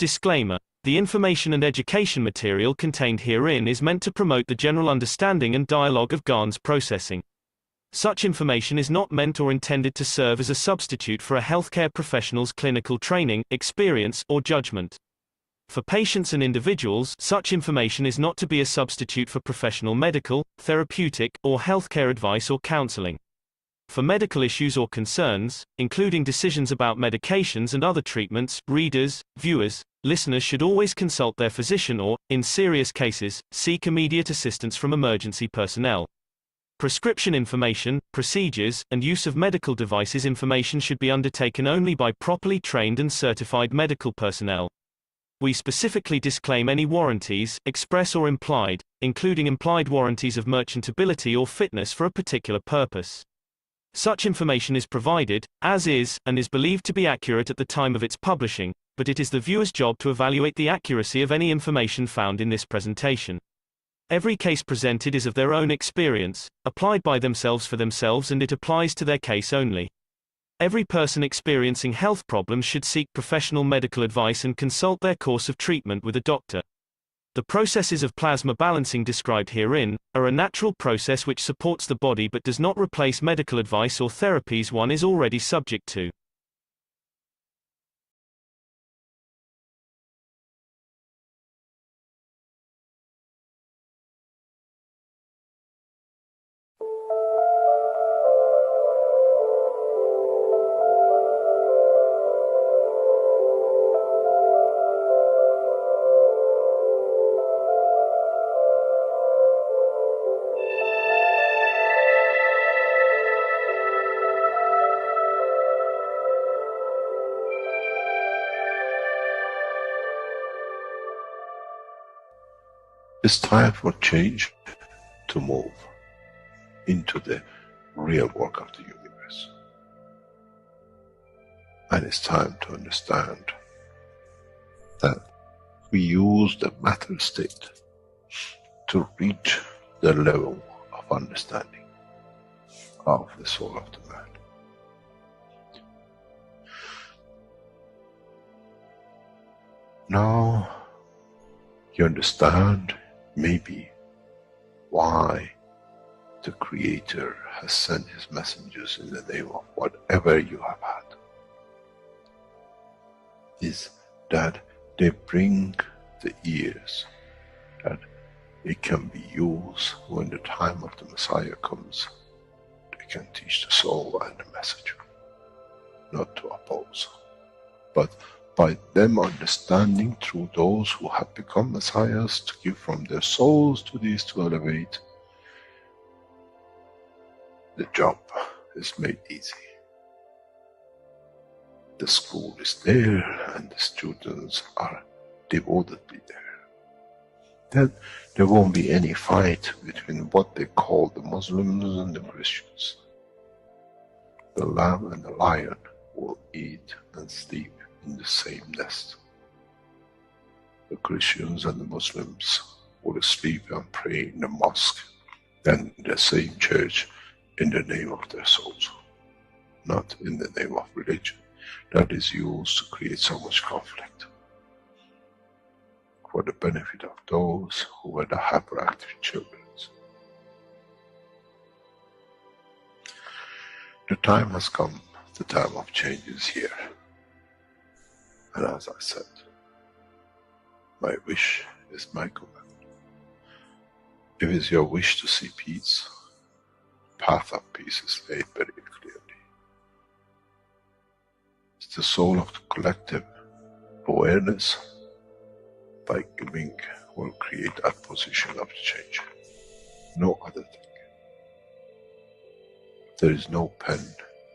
Disclaimer: the information and education material contained herein is meant to promote the general understanding and dialogue of GAN's processing. Such information is not meant or intended to serve as a substitute for a healthcare professional's clinical training, experience, or judgment. For patients and individuals, such information is not to be a substitute for professional medical, therapeutic, or healthcare advice or counseling. For medical issues or concerns, including decisions about medications and other treatments, readers, viewers, listeners should always consult their physician or, in serious cases, seek immediate assistance from emergency personnel. Prescription information, procedures, and use of medical devices information should be undertaken only by properly trained and certified medical personnel. We specifically disclaim any warranties, express or implied, including implied warranties of merchantability or fitness for a particular purpose. Such information is provided, as is, and is believed to be accurate at the time of its publishing, but it is the viewer's job to evaluate the accuracy of any information found in this presentation. Every case presented is of their own experience, applied by themselves for themselves, and it applies to their case only. Every person experiencing health problems should seek professional medical advice and consult their course of treatment with a doctor. The processes of plasma balancing described herein are a natural process which supports the body but does not replace medical advice or therapies one is already subject to. It's time for change to move into the real work of the universe. And it's time to understand that we use the matter state to reach the level of understanding of the soul of the man. Now you understand maybe why the Creator has sent His messengers in the name of whatever you have had. Is that they bring the ears, that it can be used when the time of the Messiah comes. They can teach the soul and the messenger, not to oppose, but by them understanding through those who have become messiahs to give from their souls to these to elevate, the job is made easy. The school is there and the students are devotedly there. Then there won't be any fight between what they call the Muslims and the Christians. The lamb and the lion will eat and sleep in the same nest. The Christians and the Muslims will sleep and pray in the mosque and in the same church in the name of their souls, not in the name of religion. That is used to create so much conflict for the benefit of those who were the hyperactive children. The time has come, the time of change is here. And as I said, my wish is my command. If it's your wish to see peace, path of peace is laid very clearly. It's the soul of the collective awareness. By giving will create that position of change. No other thing. There is no pen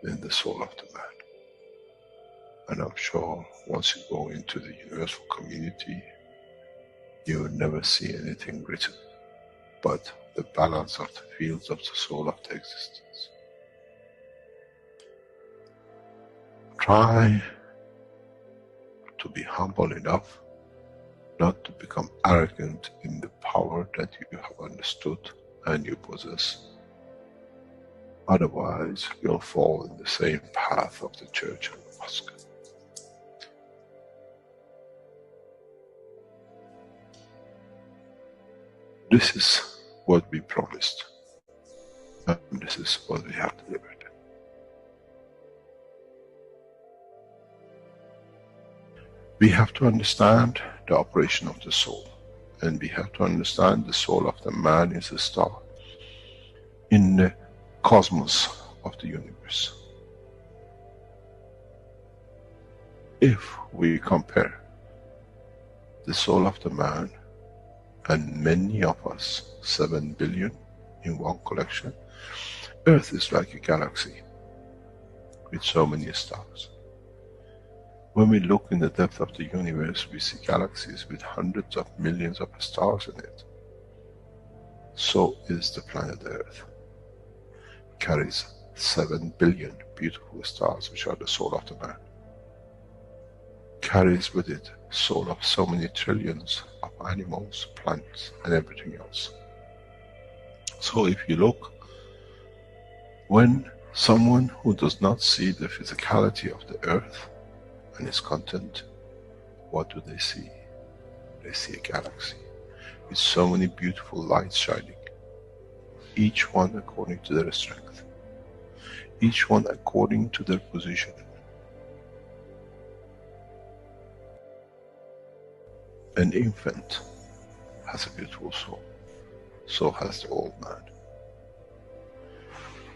in the soul of the man. And I'm sure once you go into the universal community, you will never see anything written but the balance of the fields of the soul of the existence. Try to be humble enough not to become arrogant in the power that you have understood and you possess. Otherwise, you'll fall in the same path of the church and the mosque. This is what we promised, and this is what we have delivered. We have to understand the operation of the soul, and we have to understand the soul of the man is a star in the cosmos of the universe. If we compare the soul of the man and many of us, 7 billion in one collection, Earth is like a galaxy with so many stars. When we look in the depth of the universe, we see galaxies with hundreds of millions of stars in it. So is the planet Earth. It carries 7 billion beautiful stars, which are the soul of the man. Carries with it soul of so many trillions of animals, plants, and everything else. So if you look, when someone who does not see the physicality of the earth and its content, what do they see? They see a galaxy with so many beautiful lights shining, each one according to their strength, each one according to their position. An infant has a beautiful soul, so has the old man.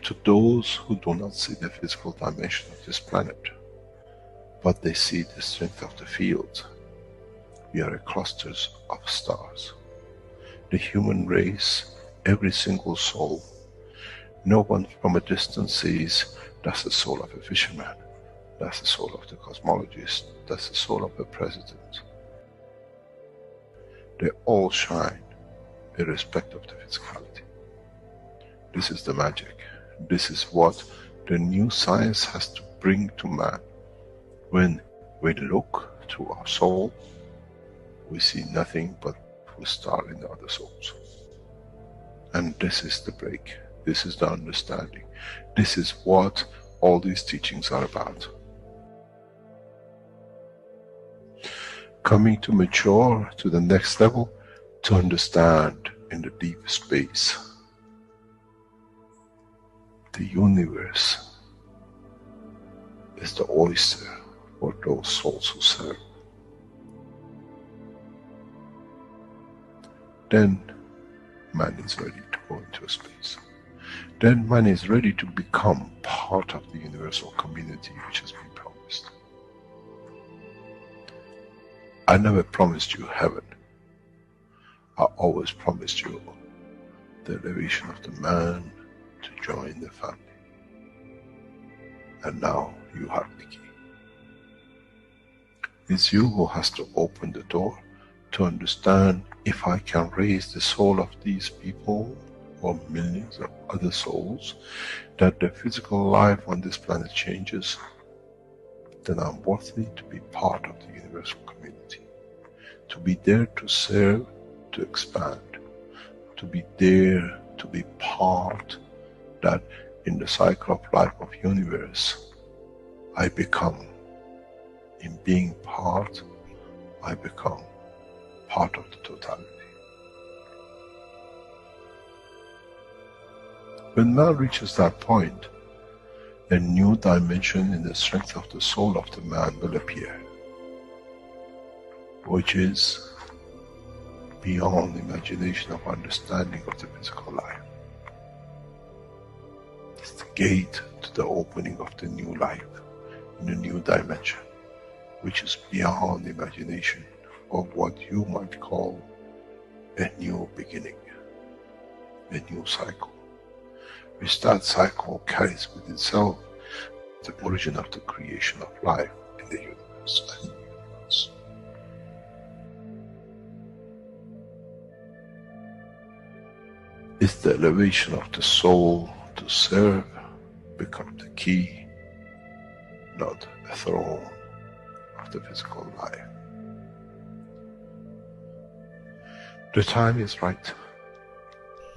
To those who do not see the physical dimension of this planet, but they see the strength of the field, we are clusters of stars. The human race, every single soul, no one from a distance sees that's the soul of a fisherman, that's the soul of the cosmologist, that's the soul of a president. They all shine irrespective of the physicality. This is the magic. This is what the new science has to bring to man. When we look through our soul, we see nothing but a star in the other souls. And this is the break. This is the understanding. This is what all these teachings are about. Coming to mature to the next level, to understand in the deep space, the universe is the oyster for those souls who serve. Then man is ready to go into space. Then man is ready to become part of the universal community which has been promised. I never promised you heaven. I always promised you the elevation of the man to join the family. And now you have the key. It's you who has to open the door to understand, if I can raise the soul of these people or millions of other souls, that the physical life on this planet changes, then I'm worthy to be part of the universal community. To be there to serve, to expand. To be there, to be part, that in the cycle of life of universe, I become, in being part, I become part of the totality. When man reaches that point, a new dimension in the strength of the soul of the man will appear, which is beyond imagination of understanding of the physical life. It's the gate to the opening of the new life, in a new dimension, which is beyond imagination of what you might call a new beginning, a new cycle, which that cycle carries with itself the origin of the creation of life in the universe and in the universe. It's the elevation of the soul to serve become the key, not a throne of the physical life. The time is right.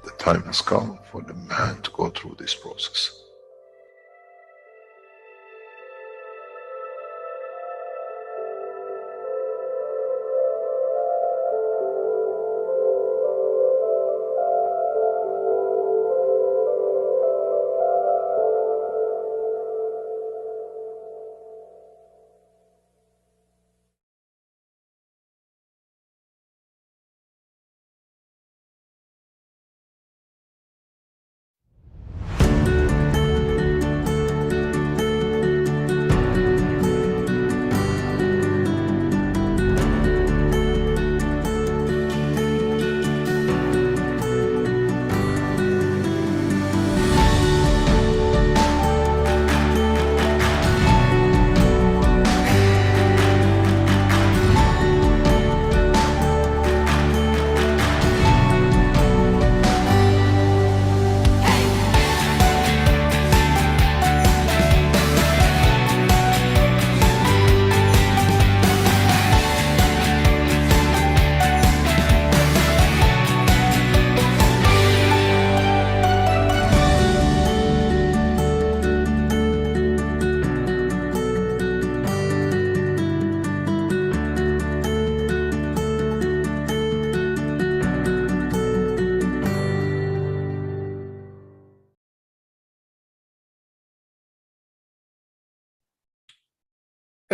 The time has come for the man to go through this process.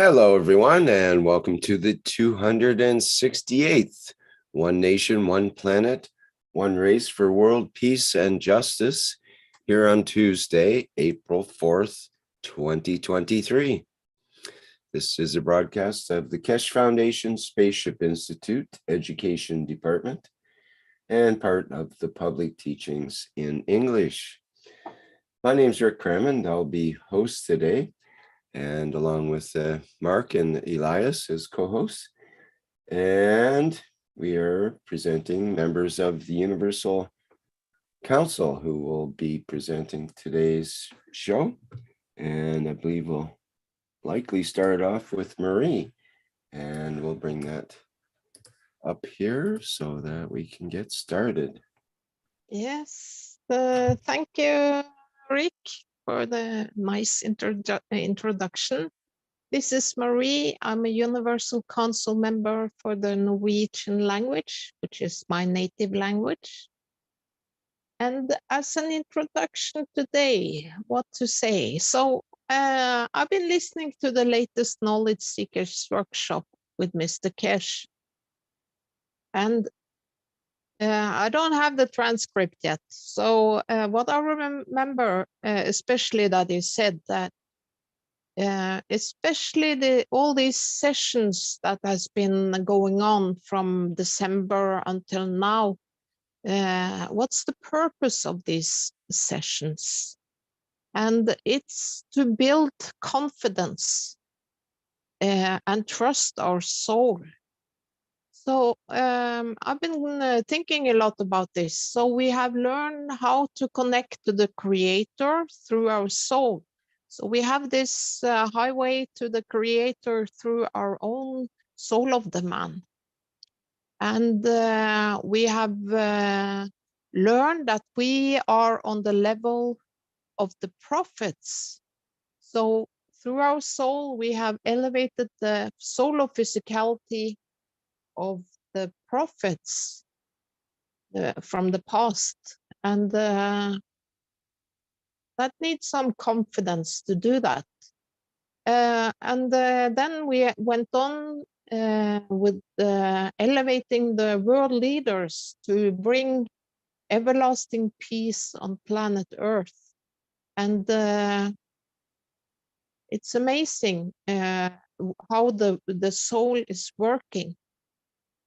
Hello, everyone, and welcome to the 268th One Nation, One Planet, One Race for World Peace and Justice here on Tuesday, April 4th, 2023. This is a broadcast of the Keshe Foundation Spaceship Institute Education Department and part of the public teachings in English. My name is Rick Crammond. I'll be host today, and along with Mark and Elias as co-hosts. And we are presenting members of the Universal Council who will be presenting today's show. And I believe we'll likely start off with Marie, and we'll bring that up here so that we can get started. Yes, thank you, Rick, for the nice introduction. This is Marie. I'm a Universal Council member for the Norwegian language, which is my native language. And as an introduction today, what to say? So I've been listening to the latest Knowledge Seekers workshop with Mr. Keshe. And I don't have the transcript yet. So what I remember, especially that he said that, especially all these sessions that has been going on from December until now, what's the purpose of these sessions? And it's to build confidence and trust our soul. So I've been thinking a lot about this. So we have learned how to connect to the Creator through our soul. So we have this highway to the Creator through our own soul of the man. And we have learned that we are on the level of the prophets. So through our soul, we have elevated the soul of physicality of the prophets from the past, and that needs some confidence to do that. And then we went on with elevating the world leaders to bring everlasting peace on planet Earth. And it's amazing how the soul is working.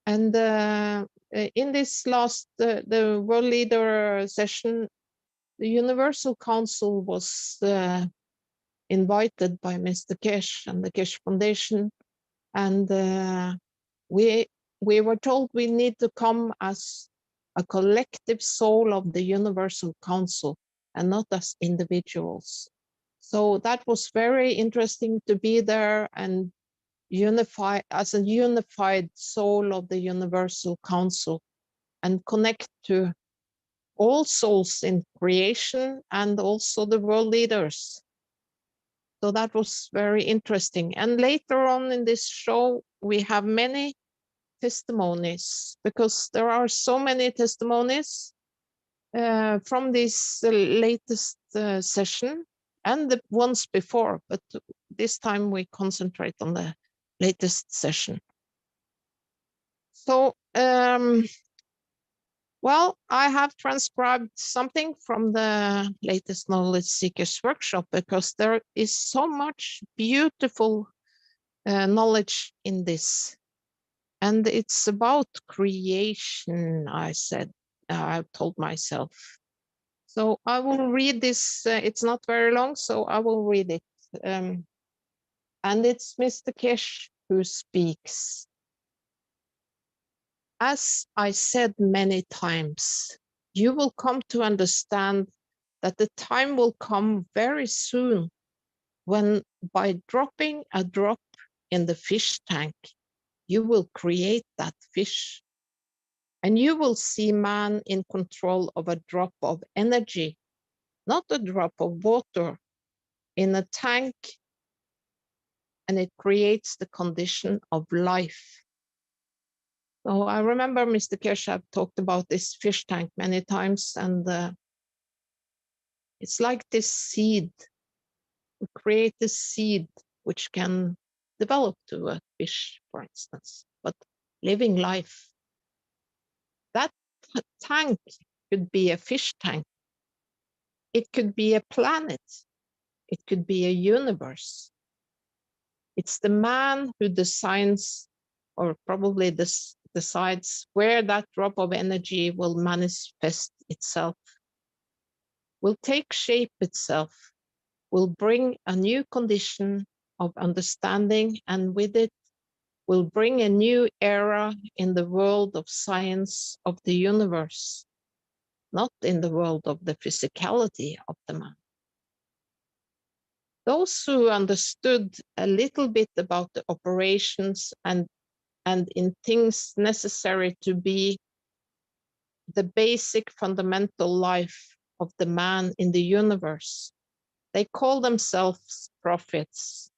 And in this last, the World Leader session, the Universal Council was invited by Mr. Keshe and the Keshe Foundation. And we were told we need to come as a collective soul of the Universal Council and not as individuals. So that was very interesting to be there and unify as a unified soul of the Universal Council and connect to all souls in creation and also the world leaders. So that was very interesting. And later on in this show, we have many testimonies, because there are so many testimonies from this latest session and the ones before, but this time we concentrate on the latest session. So, well, I have transcribed something from the latest Knowledge Seekers workshop, because there is so much beautiful knowledge in this. And it's about creation, I told myself. So I will read this. It's not very long, so I will read it. And it's Mr. Keshe who speaks. As I said many times, you will come to understand that the time will come very soon when, by dropping a drop in the fish tank, you will create that fish. And you will see man in control of a drop of energy, not a drop of water, in a tank, and it creates the condition of life. So I remember Mr. Keshe have talked about this fish tank many times, and it's like this seed. We create this seed which can develop to a fish, for instance, but living life. That tank could be a fish tank. It could be a planet. It could be a universe. It's the man who designs, or probably decides, where that drop of energy will manifest itself, will take shape itself, will bring a new condition of understanding, and with it will bring a new era in the world of science of the universe, not in the world of the physicality of the man. Those who understood a little bit about the operations and in things necessary to be the basic fundamental life of the man in the universe, they call themselves prophets,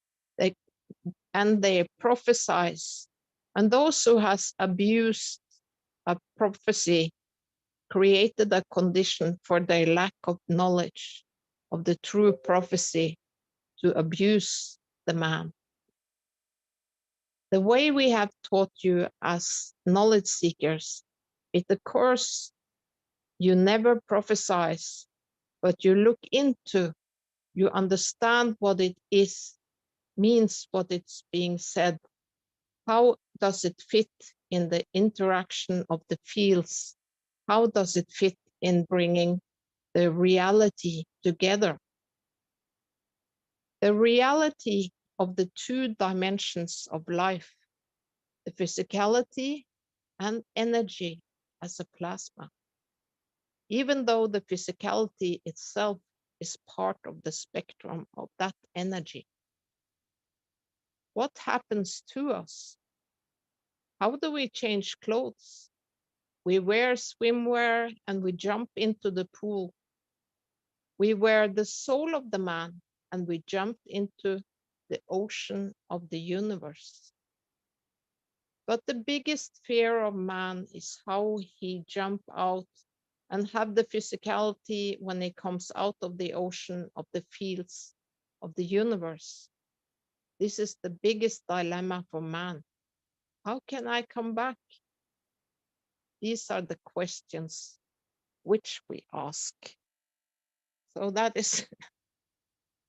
and they prophesize. And those who has abused a prophecy created a condition for their lack of knowledge of the true prophecy to abuse the man. The way we have taught you as knowledge seekers, it occurs, you never prophesize, but you look into, you understand what it is, means what it's being said. How does it fit in the interaction of the fields? How does it fit in bringing the reality together? The reality of the two dimensions of life, the physicality and energy as a plasma. Even though the physicality itself is part of the spectrum of that energy. What happens to us? How do we change clothes? We wear swimwear and we jump into the pool. We wear the soul of the man and we jump into the ocean of the universe. But the biggest fear of man is how he jump out and have the physicality when he comes out of the ocean of the fields of the universe. This is the biggest dilemma for man. How can I come back? These are the questions which we ask. So that is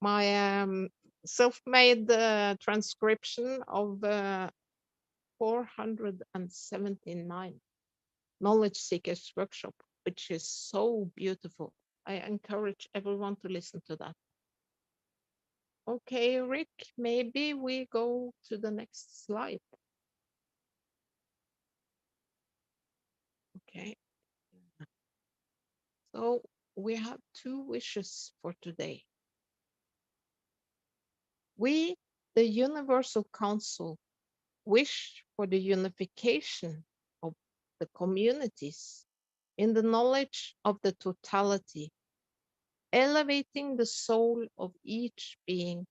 my self-made transcription of 479 Knowledge Seekers Workshop, which is so beautiful. I encourage everyone to listen to that. Okay, Rick, maybe we go to the next slide. Okay. So we have two wishes for today. We, the Universal Council, wish for the unification of the communities in the knowledge of the totality, elevating the soul of each being,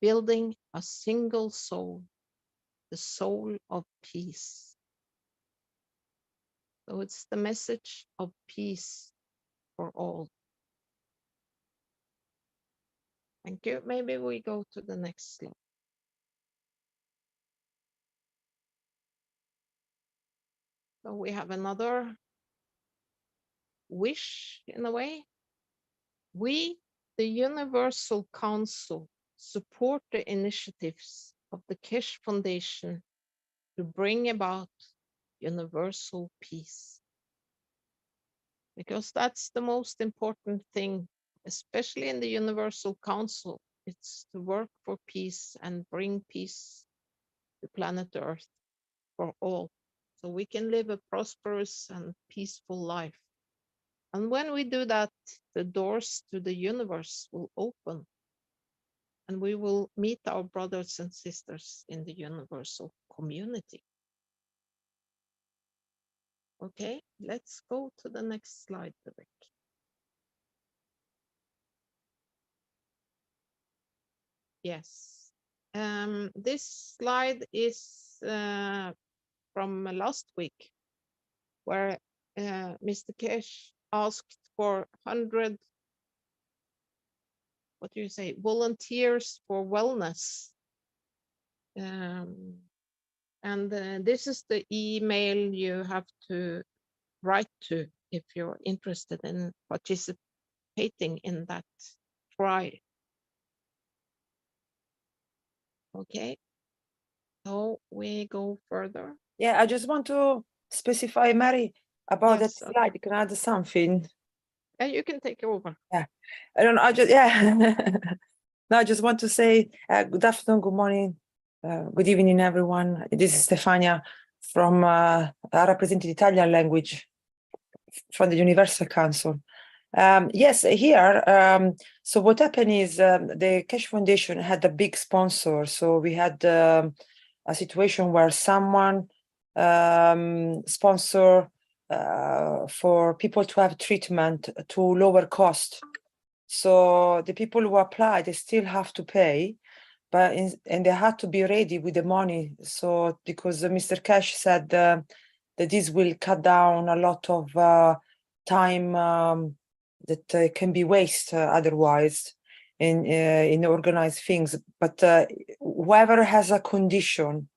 building a single soul, the soul of peace. So it's the message of peace for all. Thank you. Maybe we go to the next slide. So we have another wish in a way. We, the Universal Council, support the initiatives of the Keshe Foundation to bring about universal peace. Because that's the most important thing, especially in the Universal Council. It's to work for peace and bring peace to planet Earth for all, so we can live a prosperous and peaceful life. And when we do that, the doors to the universe will open and we will meet our brothers and sisters in the universal community. Okay, let's go to the next slide, Rick. Yes, this slide is from last week, where Mr. Keshe asked for 100, what do you say, volunteers for wellness. And this is the email you have to write to if you're interested in participating in that trial. Okay, so we go further. Yeah, I just want to specify, Mary, about Yes, that slide. You can add something. Yeah, you can take over. Yeah, I don't know. I just, yeah. No, I just want to say good afternoon, good morning, good evening, everyone. This is Stefania from representing Italian language from the Universal Council. Yes, here, so what happened is the Keshe Foundation had a big sponsor. So we had a situation where someone sponsor for people to have treatment to lower cost. So the people who apply, they still have to pay, but and they had to be ready with the money. So because Mr. Keshe said that this will cut down a lot of time that can be wasted otherwise in organized things. But whoever has a condition,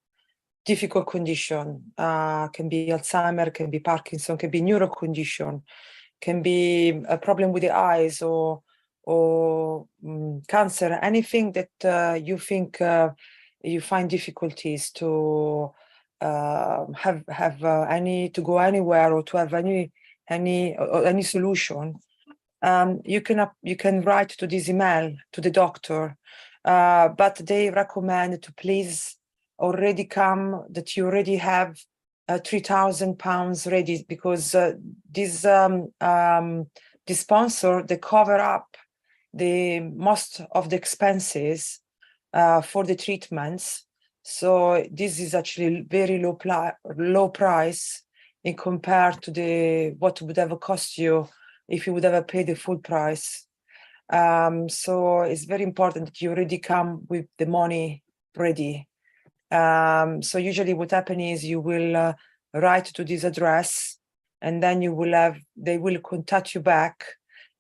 difficult condition, can be Alzheimer, can be Parkinson, can be neuro condition, can be a problem with the eyes or cancer, anything that you think you find difficulties to have any to go anywhere or to have any solution. You can write to this email to the doctor, but they recommend to please already come that you already have £3,000 ready, because this sponsor, they cover up the most of the expenses for the treatments. So this is actually very low price in compared to what would have cost you if you would have paid the full price. So it's very important that you already come with the money ready. So usually what happens is you will write to this address, and then they will contact you back,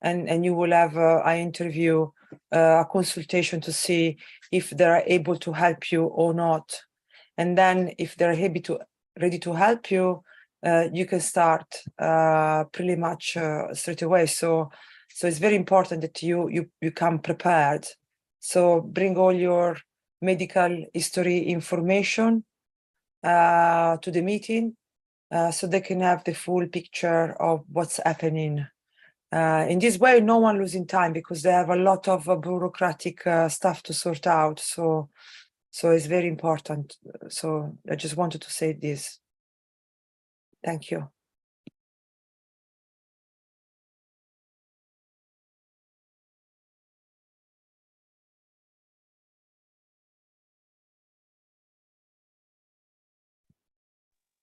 and you will have an interview, a consultation to see if they're able to help you or not. And then if they're ready to help you, you can start pretty much straight away. So it's very important that you come prepared. So bring all your medical history information to the meeting, so they can have the full picture of what's happening. In this way, no one losing time, because they have a lot of bureaucratic stuff to sort out. So it's very important. So I just wanted to say this. Thank you.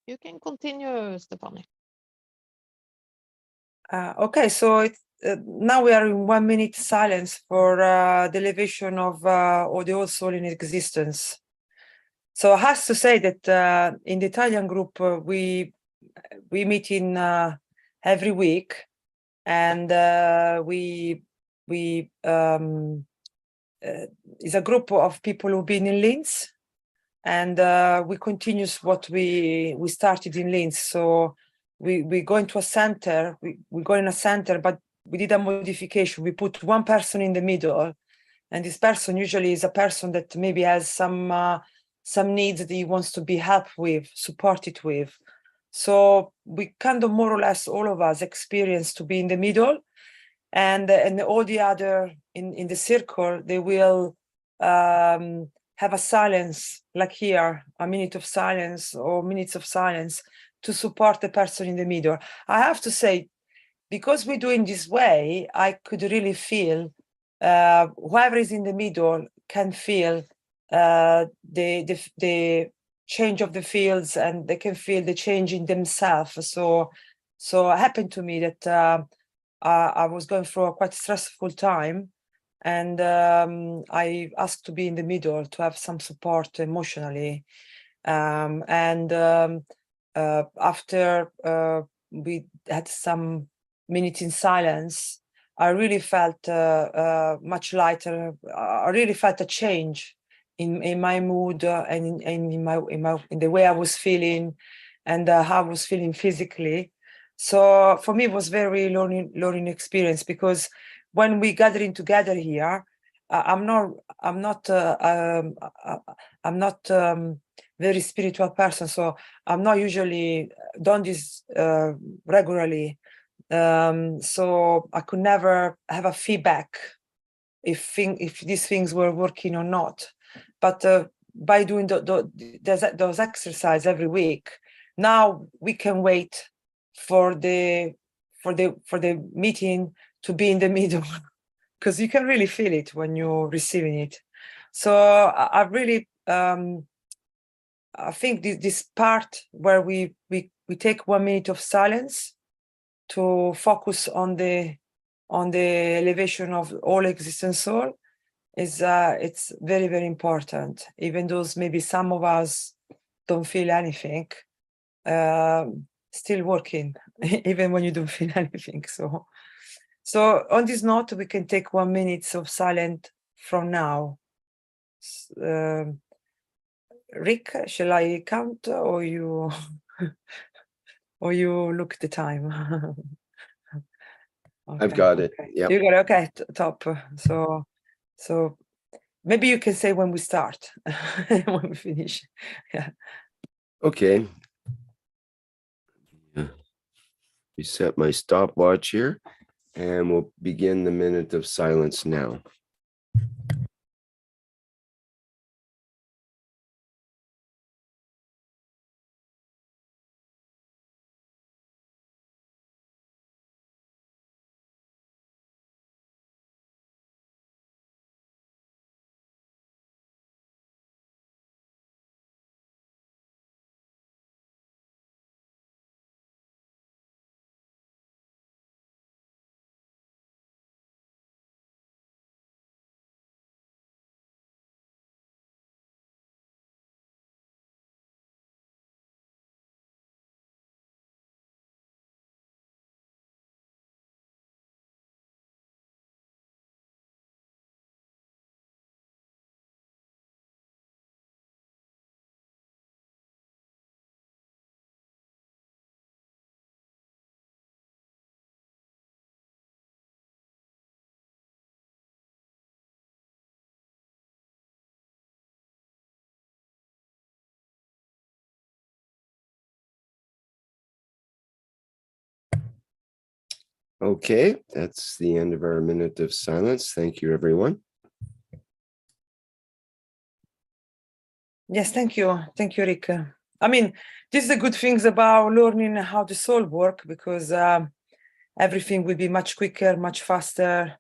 You can continue, Stefania. Okay, so now we are in 1 minute silence for the elevation of the whole soul in existence. So I have to say that in the Italian group, we meet in every week, and is a group of people who've been in Linz, and we continue what we started in Linz. So we go into a center, we go in a center, but we did a modification. We put one person in the middle, and this person usually is a person that maybe has some needs that he wants to be helped with, supported with. So we kind of more or less all of us experience to be in the middle, and all the other in the circle, they will have a silence, like here, a minute of silence or minutes of silence to support the person in the middle. I have to say, because we do in this way, I could really feel whoever is in the middle can feel the change of the fields, and they can feel the change in themselves. So it happened to me that I was going through a quite stressful time, and I asked to be in the middle to have some support emotionally. After we had some minutes in silence, I really felt much lighter. I really felt a change in my mood and in the way I was feeling and how I was feeling physically. So for me, it was very learning experience, because when we gathering together here, I'm not very spiritual person, so I'm not usually done this regularly. So I could never have a feedback if these things were working or not. But by doing those exercises every week, now we can wait for the meeting to be in the middle, because you can really feel it when you're receiving it. So I really I think this part where we take 1 minute of silence to focus on the elevation of all existent soul is it's very, very important. Even though maybe some of us don't feel anything, still working even when you don't feel anything. So on this note, we can take 1 minute of silence from now. Rick, shall I count, or you or you look at the time? Okay, I've got it. okay. Yep. You got it. Okay, top. So maybe you can say when we start, when we finish. Yeah. Okay. Reset my stopwatch here, and we'll begin the minute of silence now. Okay, that's the end of our minute of silence. Thank you, everyone. Yes, thank you, Rick. I mean, this is the good things about learning how the soul work, because everything will be much quicker, much faster,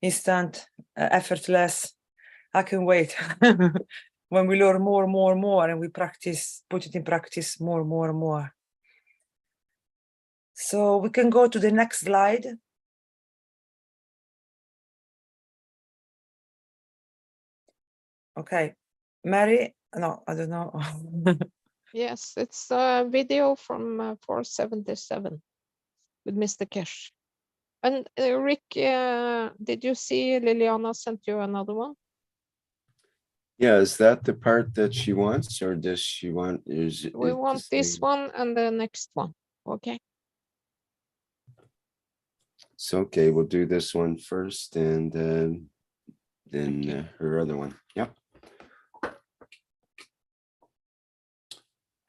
instant, effortless. I can wait when we learn more, and we practice, put it in practice more. So we can go to the next slide. Okay, Mary, no, I don't know. Yes, it's a video from 477 with Mr. Keshe. And Rick, did you see Liliana sent you another one? Yeah, is that the part that she wants, or does she want? We want this one and the next one. Okay. So okay, we'll do this one first, and then her other one. Yep.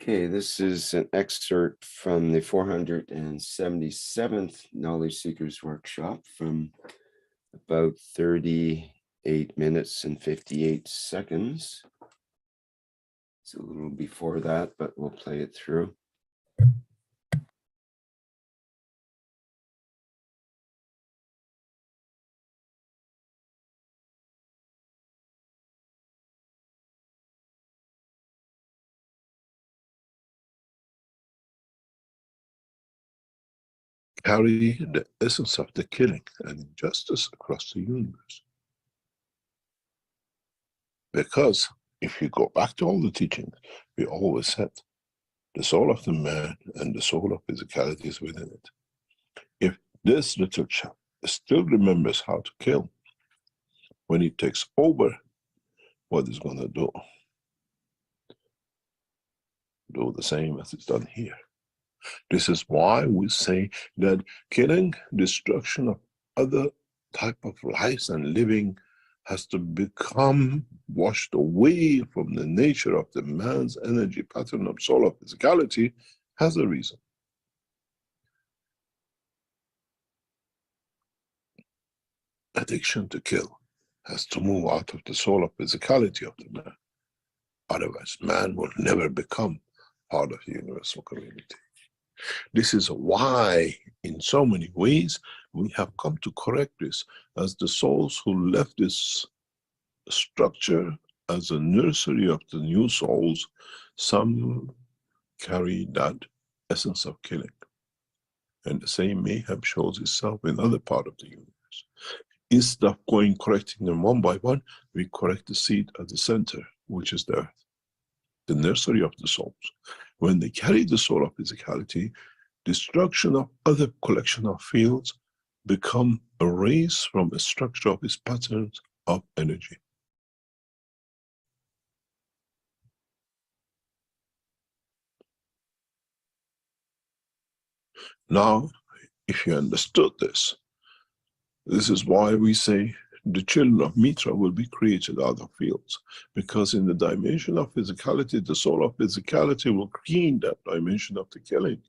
Okay, this is an excerpt from the 477th Knowledge Seekers Workshop from about 38 minutes and 58 seconds. It's a little before that, but we'll play it through. Carry the essence of the killing and injustice across the universe. Because if you go back to all the teachings, we always said the soul of the man and the soul of physicality is within it. If this little chap still remembers how to kill, when he takes over what it's going to do? Do the same as it's done here. This is why we say that killing, destruction of other type of lives and living has to become washed away from the nature of the man's energy pattern of soul of physicality, has a reason. Addiction to kill has to move out of the soul of physicality of the man. Otherwise, man will never become part of the universal community. This is why, in so many ways, we have come to correct this, as the souls who left this structure as a nursery of the new souls, some carry that essence of killing. And the same mayhem shows itself in other part of the universe. Instead of going correcting them one by one, we correct the seed at the center, which is the earth, the nursery of the souls. When they carry the soul of physicality, destruction of other collection of fields become erased from a structure of its patterns of energy. Now, if you understood this, this is why we say the children of Mitra will be created out of fields, because in the dimension of physicality, the soul of physicality will create that dimension of the killing.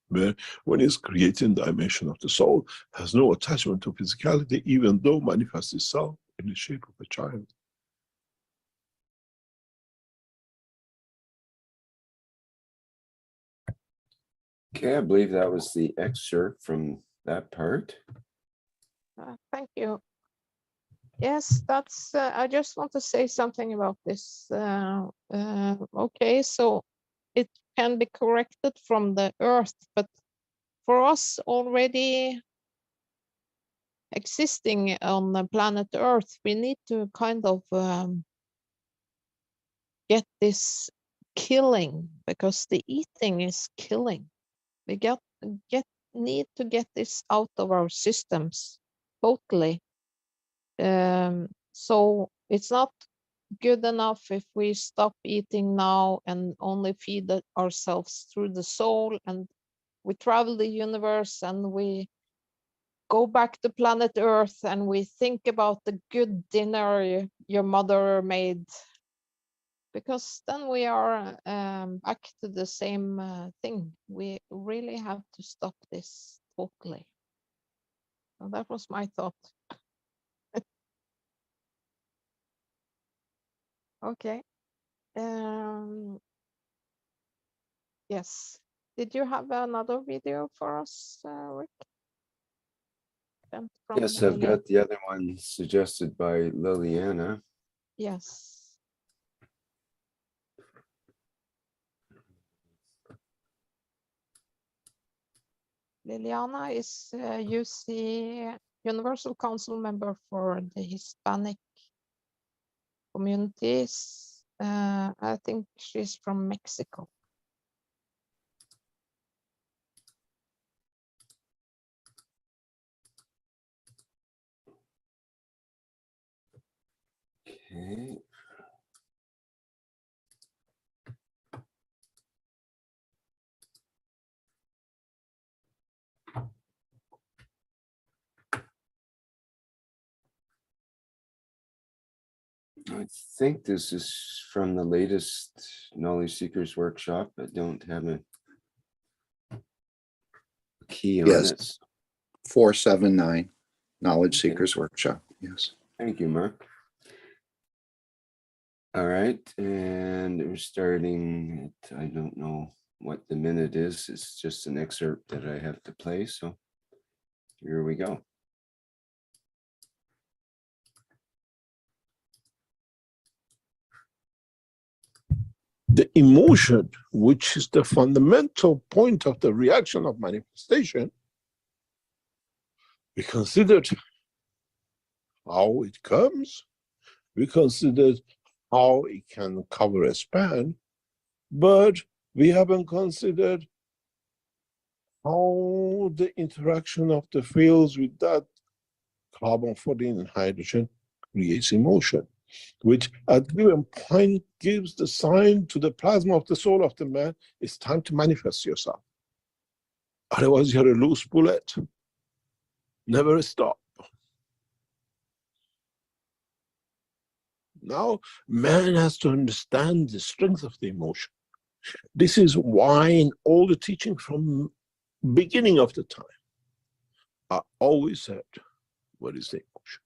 Where when it's creating dimension of the soul, has no attachment to physicality, even though manifests itself in the shape of a child. Okay, I believe that was the excerpt from that part. Thank you. Yes, that's, I just want to say something about this. Okay, so it can be corrected from the earth, but for us already existing on the planet Earth, we need to kind of get this killing, because the eating is killing. We need to get this out of our systems totally. So it's not good enough if we stop eating now and only feed ourselves through the soul, and we travel the universe and we go back to planet Earth and we think about the good dinner your mother made, because then we are back to the same thing. We really have to stop this totally. So that was my thought. Okay. Yes. Did you have another video for us, Rick? Yes, I've got the other one suggested by Liliana. Yes. Liliana is UC Universal Council member for the Hispanic communities. I think she's from Mexico. Okay. I think this is from the latest Knowledge Seekers workshop. I don't have a key on Yes. it. 479 Knowledge Okay. Seekers Workshop. Yes. Thank you, Mark. All right, and we're starting at, I don't know what the minute is. It's just an excerpt that I have to play. So here we go. The emotion, which is the fundamental point of the reaction of manifestation, we considered how it comes, we considered how it can cover a span, but we haven't considered how the interaction of the fields with that carbon 14 and hydrogen creates emotion. which at given point gives the sign to the plasma of the soul of the man, it's time to manifest yourself. Otherwise, you're a loose bullet. Never stop. Now, man has to understand the strength of the emotion. This is why in all the teaching from beginning of the time, I always said, what is the emotion?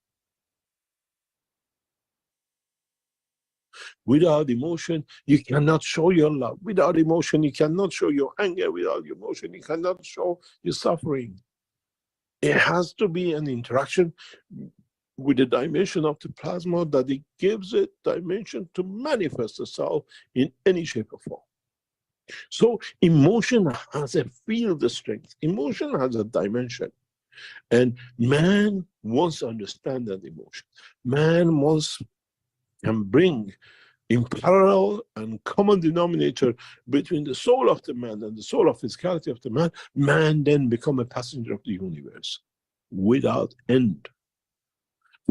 Without emotion, you cannot show your love. Without emotion, you cannot show your anger. Without emotion, you cannot show your suffering. It has to be an interaction with the dimension of the plasma that it gives it dimension to manifest itself in any shape or form. So emotion has a field of strength. Emotion has a dimension. And man wants to understand that emotion. Man can bring in parallel and common denominator between the soul of the man and the soul of physicality of the man. Man then become a passenger of the universe without end.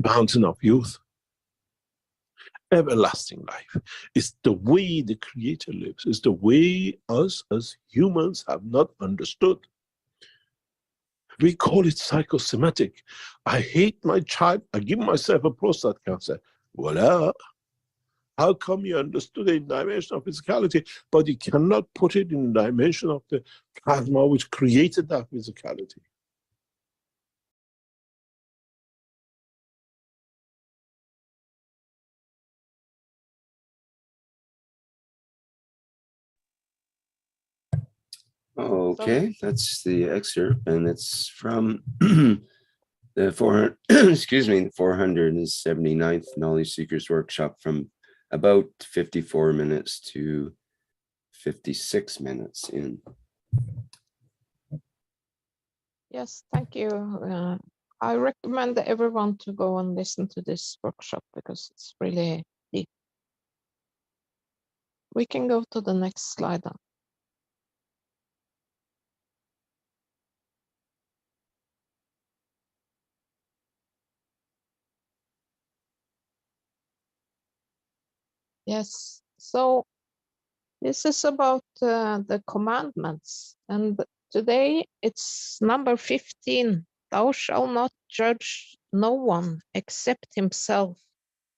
Fountain of youth, everlasting life. It's the way the Creator lives. It's the way us as humans have not understood. We call it psychosomatic. I hate my child. I give myself a prostate cancer. Voila. How come you understood it in dimension of physicality, but you cannot put it in the dimension of the plasma which created that physicality? Okay, that's the excerpt, and it's from the 400, excuse me, 479th Knowledge Seekers Workshop from about 54 minutes to 56 minutes in. Yes, thank you. I recommend everyone to go and listen to this workshop because it's really deep. We can go to the next slide now. Yes, so this is about the commandments, and today it's number 15. Thou shalt not judge no one except himself,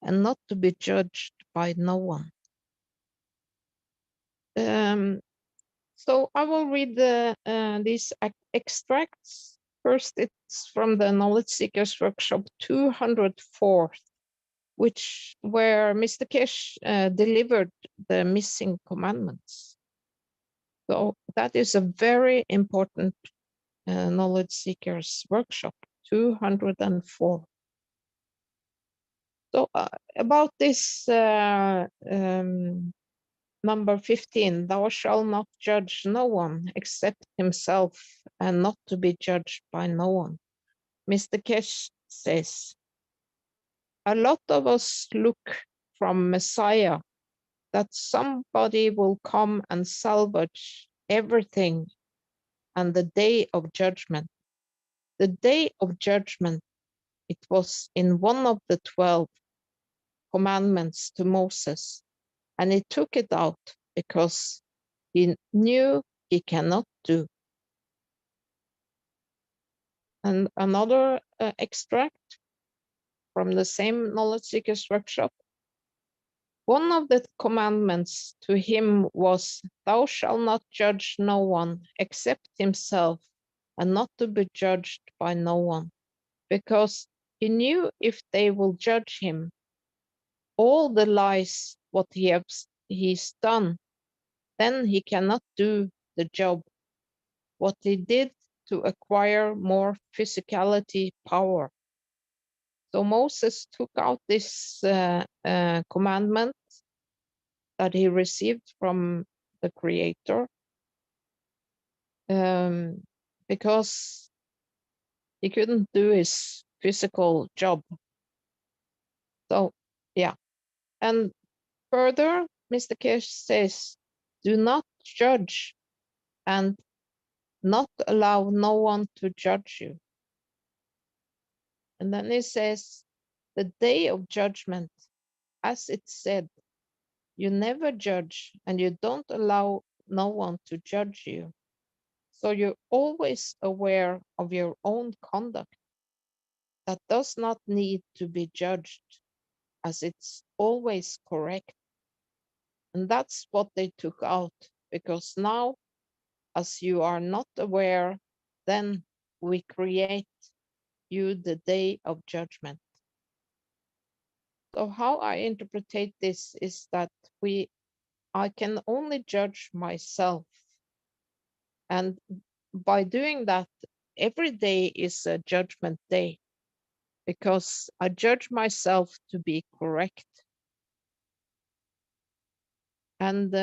and not to be judged by no one. So I will read these extracts. First, it's from the Knowledge Seekers Workshop 204, where Mr. Keshe delivered the missing commandments. So that is a very important Knowledge Seekers Workshop 204. So about this number 15, thou shalt not judge no one except himself, and not to be judged by no one. Mr. Keshe says, a lot of us look from Messiah that somebody will come and salvage everything and the day of judgment. The day of judgment, it was in one of the 12 commandments to Moses, and he took it out because he knew he cannot do. And another extract from the same Knowledge Seekers Workshop. One of the commandments to him was, thou shalt not judge no one except himself, and not to be judged by no one, because he knew if they will judge him, all the lies what he's done, then he cannot do the job, what he did to acquire more physicality power. So Moses took out this commandment that he received from the Creator because he couldn't do his physical job. So, yeah. And further, Mr. Keshe says, do not judge and not allow no one to judge you. And then he says, the day of judgment, as it said, you never judge and you don't allow no one to judge you. So you're always aware of your own conduct that does not need to be judged, as it's always correct. And that's what they took out, because now, as you are not aware, then we create you the day of judgment. So how I interpret this is that I can only judge myself. And by doing that, every day is a judgment day, because I judge myself to be correct. And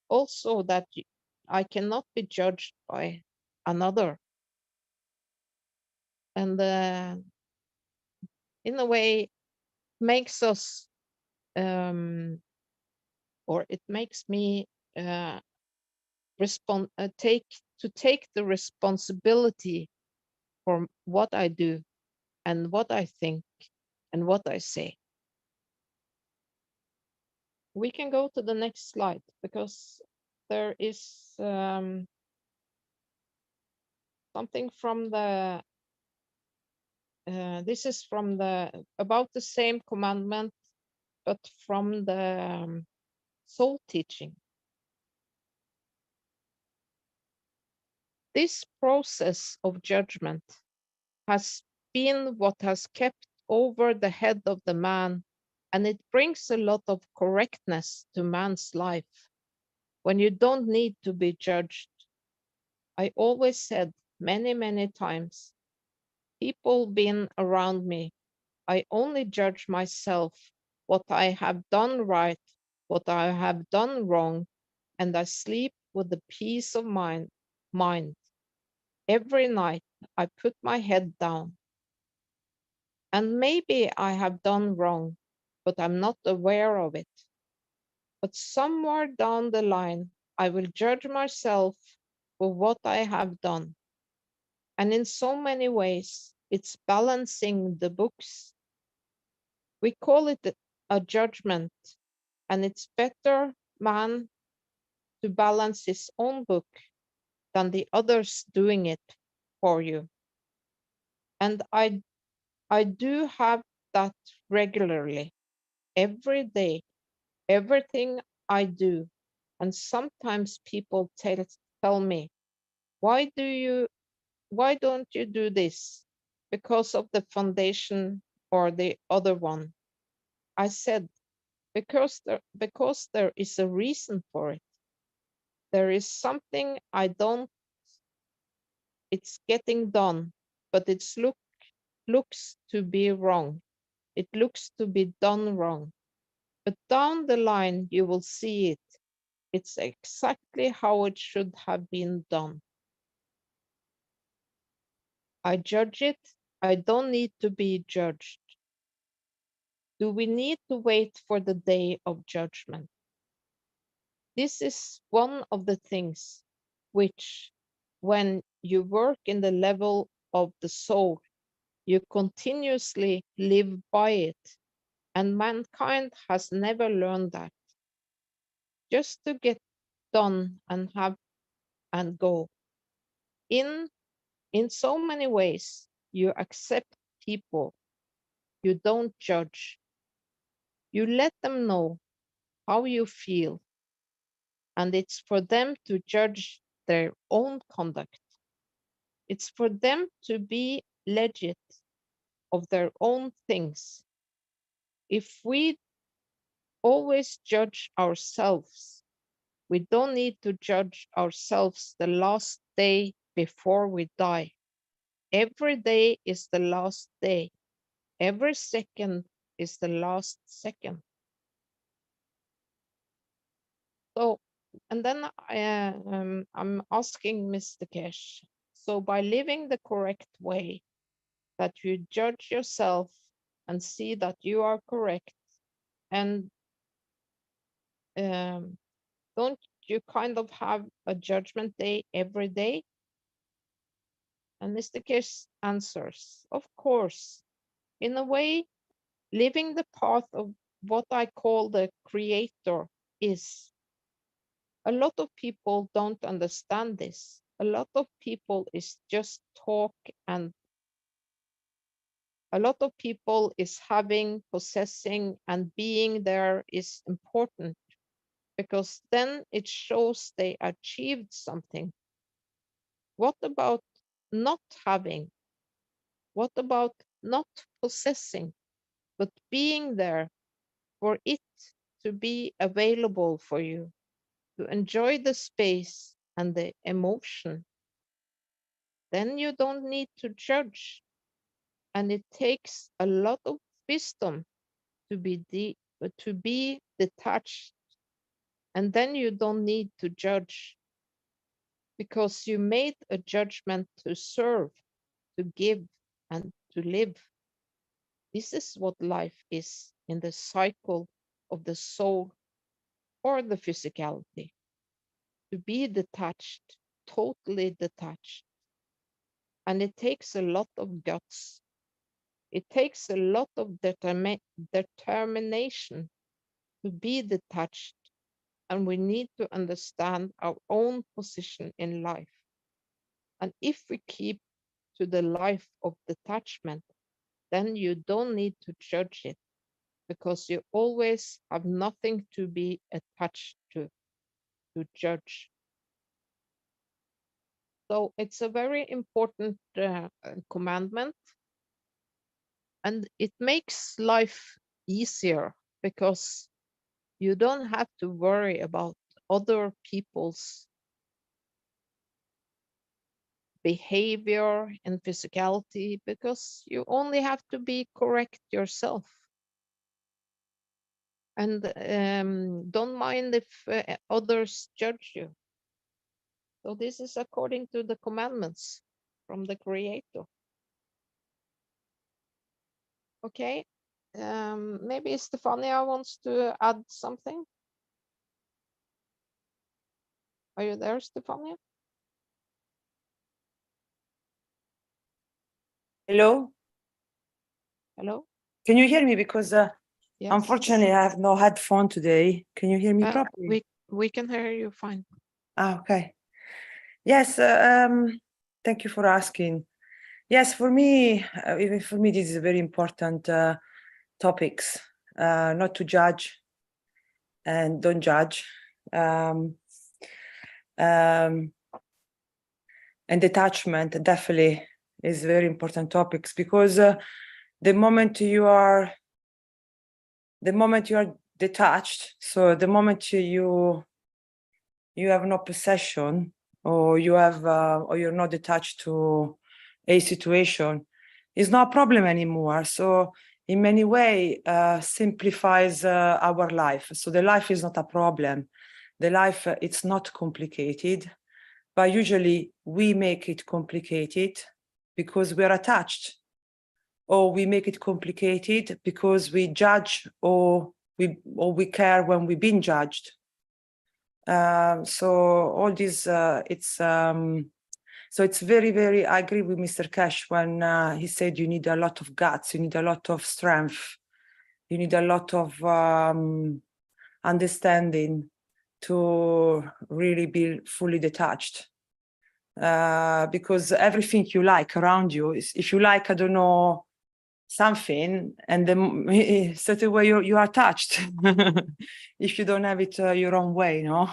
also that I cannot be judged by another. And in a way, makes us, or it makes me take the responsibility for what I do and what I think and what I say. We can go to the next slide, because there is something from the this is from the about the same commandment, but from the soul teaching. This process of judgment has been what has kept over the head of the man, and it brings a lot of correctness to man's life when you don't need to be judged. I always said many, many times, people been around me, I only judge myself, what I have done right, what I have done wrong, and I sleep with the peace of mind. Every night I put my head down. And maybe I have done wrong, but I'm not aware of it. But somewhere down the line, I will judge myself for what I have done. And in so many ways, it's balancing the books. We call it a judgment, and it's better, man, to balance his own book than the others doing it for you. And I do have that regularly, every day, everything I do. And sometimes people tell me, why don't you do this? Because of the foundation or the other one. I said, because there is a reason for it. There is something it's getting done, but looks to be wrong. It looks to be done wrong. But down the line, you will see it. It's exactly how it should have been done. I judge it. I don't need to be judged. Do we need to wait for the day of judgment? This is one of the things which, when you work in the level of the soul, you continuously live by it. And mankind has never learned that. Just to get done and have and go. In so many ways, you accept people. You don't judge. You let them know how you feel, and it's for them to judge their own conduct. It's for them to be legit of their own things. If we always judge ourselves, we don't need to judge ourselves the last day before we die. Every day is the last day. Every second is the last second. So, and then I'm asking Mr. Keshe, so by living the correct way, that you judge yourself and see that you are correct, and don't you kind of have a judgment day every day? And Mr. Keshe answers, of course, in a way, living the path of what I call the creator is. A lot of people don't understand this. A lot of people is just talk, and a lot of people is having, possessing, and being there is important, because then it shows they achieved something. What about not having? What about not possessing, but being there for it to be available for you, to enjoy the space and the emotion? Then you don't need to judge. And it takes a lot of wisdom to be detached. And then you don't need to judge, because you made a judgment to serve, to give, and to live. This is what life is in the cycle of the soul or the physicality. To be detached, totally detached. And it takes a lot of guts. It takes a lot of determination to be detached, and we need to understand our own position in life. And if we keep to the life of detachment, then you don't need to judge it, because you always have nothing to be attached to judge. So it's a very important commandment, and it makes life easier, because you don't have to worry about other people's behavior and physicality, because you only have to be correct yourself. And don't mind if others judge you. So this is according to the commandments from the Creator. Okay, maybe Stefania wants to add something. Are you there, Stefania? Hello? Hello? Can you hear me? Because Yes. unfortunately, I have no headphone today. Can you hear me properly? We can hear you fine. Ah, okay. Yes, thank you for asking. Yes, for me, even for me, this is a very important topics, not to judge and don't judge. And detachment definitely is very important topics, because the moment you are detached, so the moment you have no possession, or you have or you're not attached to a situation, it's not a problem anymore. So in many ways simplifies our life. So the life is not a problem. The life, it's not complicated, but usually we make it complicated because we're attached, or we make it complicated because we judge, or we care when we've been judged. So all this, so it's very, very, I agree with Mr. Keshe when he said you need a lot of guts, you need a lot of strength, you need a lot of understanding to really be fully detached. Because everything you like around you, if you like, I don't know, something, and then certain way you are attached. If you don't have it your own way, no.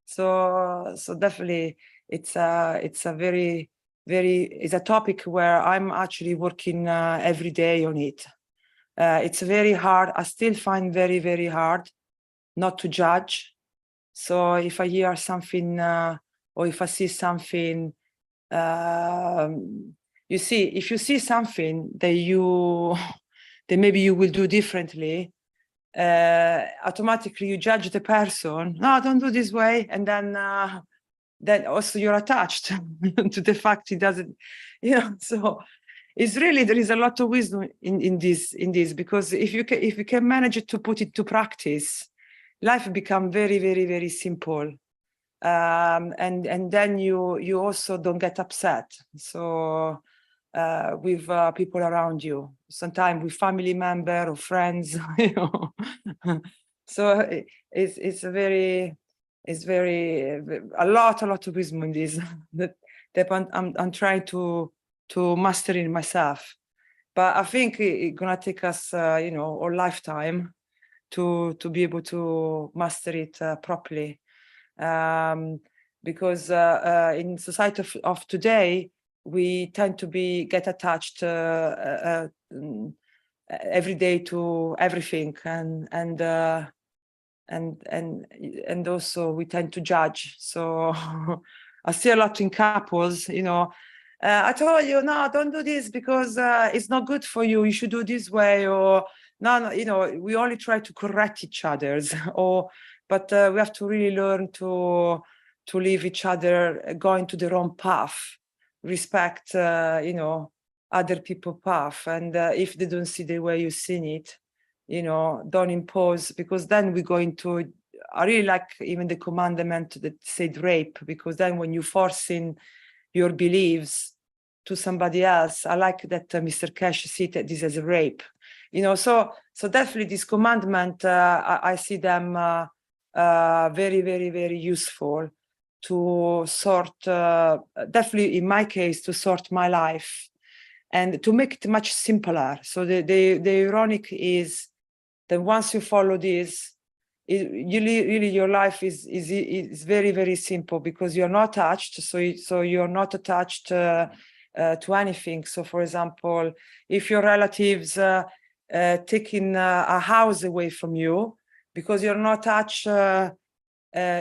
So definitely it's a very, very, it's a topic where I'm actually working every day on it. It's very hard. I still find very, very hard not to judge. So if I hear something or if I see something, you see, if you see something that maybe you will do differently, automatically you judge the person. No, don't do this way, and then also you're attached to the fact he doesn't, you know. So it's really, there is a lot of wisdom in this, because if you can manage to put it to practice, life become very, very, very simple. And then you also don't get upset. So with people around you, sometimes with family member or friends, you know. So it's very a lot of wisdom in this that I'm trying to master in myself. But I think it's gonna take us, you know, our lifetime to be able to master it properly, because in society of today, we tend to get attached every day to everything, and also we tend to judge. So I see a lot in couples, you know. I told you, no, don't do this because it's not good for you. You should do this way, or no, you know. We only try to correct each other's, but we have to really learn to leave each other going to the wrong path, respect, you know, other people's path, and if they don't see the way you've seen it, you know, don't impose, because then we go into, I really like even the commandment that said rape, because then when you force in your beliefs to somebody else, I like that Mr. Keshe cited this as a rape, you know. So definitely this commandment, I see them very, very, very useful to sort, definitely in my case, to sort my life and to make it much simpler. So the ironic is that once you follow this, really your life is very, very simple, because you're not attached. So you're not attached to anything. So for example, if your relatives taking a house away from you, because you're not attached,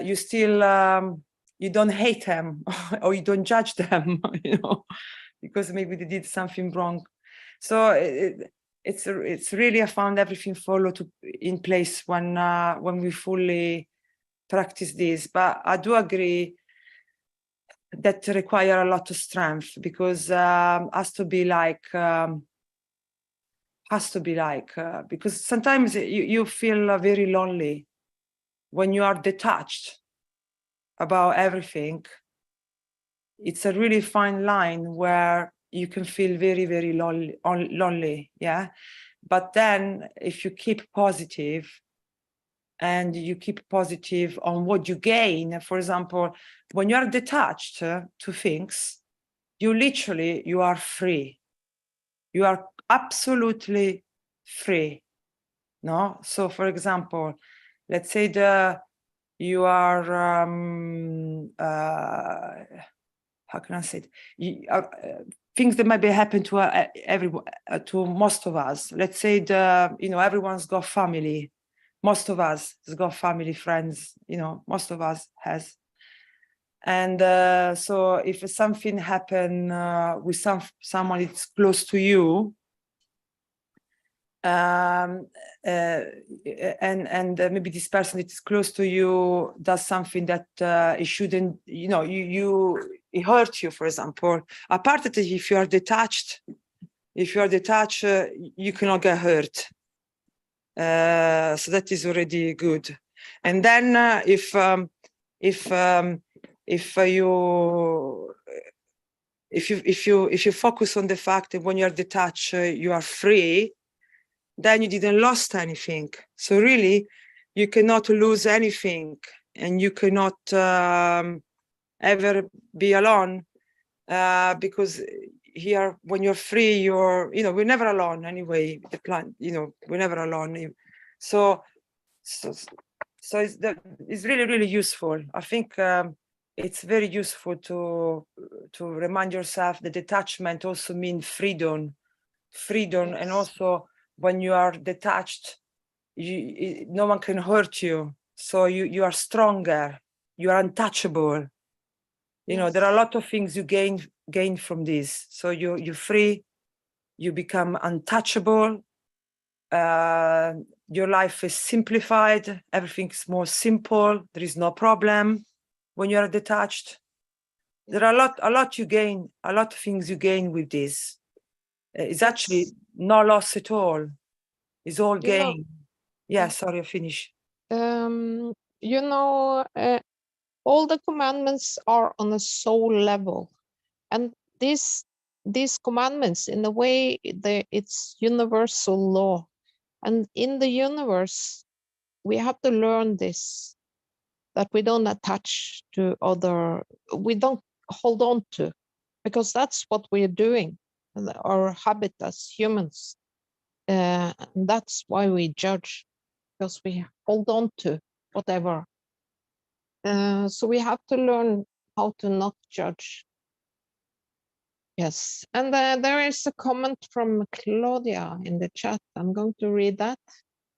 you still you don't hate them or you don't judge them, you know, because maybe they did something wrong. So it's really, I found everything in place when we fully practice this. But I do agree that require a lot of strength, because has to be like because sometimes you feel very lonely when you are detached about everything. It's a really fine line where you can feel very, very lonely, yeah. But then if you keep positive and you keep positive on what you gain, for example, when you are detached to things, you are free. You are absolutely free, no? So for example, let's say you are how can I say it? Things that might be happen to everyone, to most of us. Let's say you know, everyone's got family. Most of us has got family, friends. You know, most of us has. And so if something happen with someone that's close to you, and maybe this person that is close to you does something that it shouldn't, you know, it hurts you, for example. Apart that if you are detached, you cannot get hurt. So that is already good. And then if you focus on the fact that when you are detached, you are free, then you didn't lost anything. So really, you cannot lose anything, and you cannot ever be alone, because here, when you're free, you know, we're never alone anyway. The plant, you know, we're never alone. So it's really, really useful. I think it's very useful to remind yourself that detachment also means freedom, yes. And also, when you are detached, no one can hurt you. So you are stronger, you are untouchable. You know, there are a lot of things you gain from this. So you're free, you become untouchable. Your life is simplified, everything's more simple, there is no problem when you are detached. There are a lot you gain, a lot of things you gain with this. It's actually no loss at all. It's all gain. Yeah, sorry, I finish. You know, all the commandments are on a soul level, and this these commandments, in a way, it's universal law. And in the universe, we have to learn this, that we don't attach to we don't hold on to, because that's what we're doing, our habit as humans. And that's why we judge, because we hold on to whatever. So we have to learn how to not judge. Yes, and there is a comment from Claudia in the chat. I'm going to read that.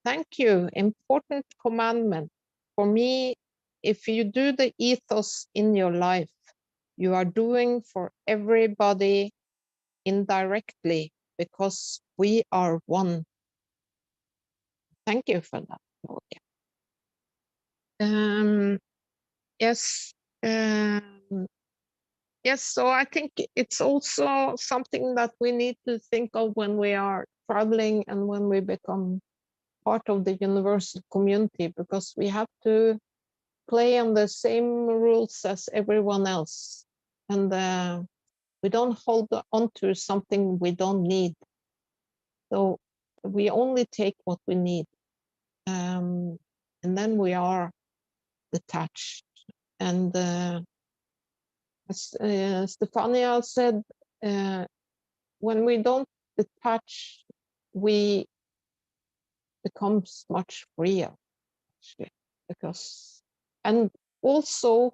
Thank you. Important commandment. For me, if you do the ethos in your life, you are doing for everybody indirectly, because we are one. Thank you for that, Claudia. Yes. Yes, so I think it's also something that we need to think of when we are traveling and when we become part of the universal community, because we have to play on the same rules as everyone else. And we don't hold on to something we don't need. So we only take what we need. And then we are detached. And as Stefania said, when we don't detach, we become much freer, actually, because, and also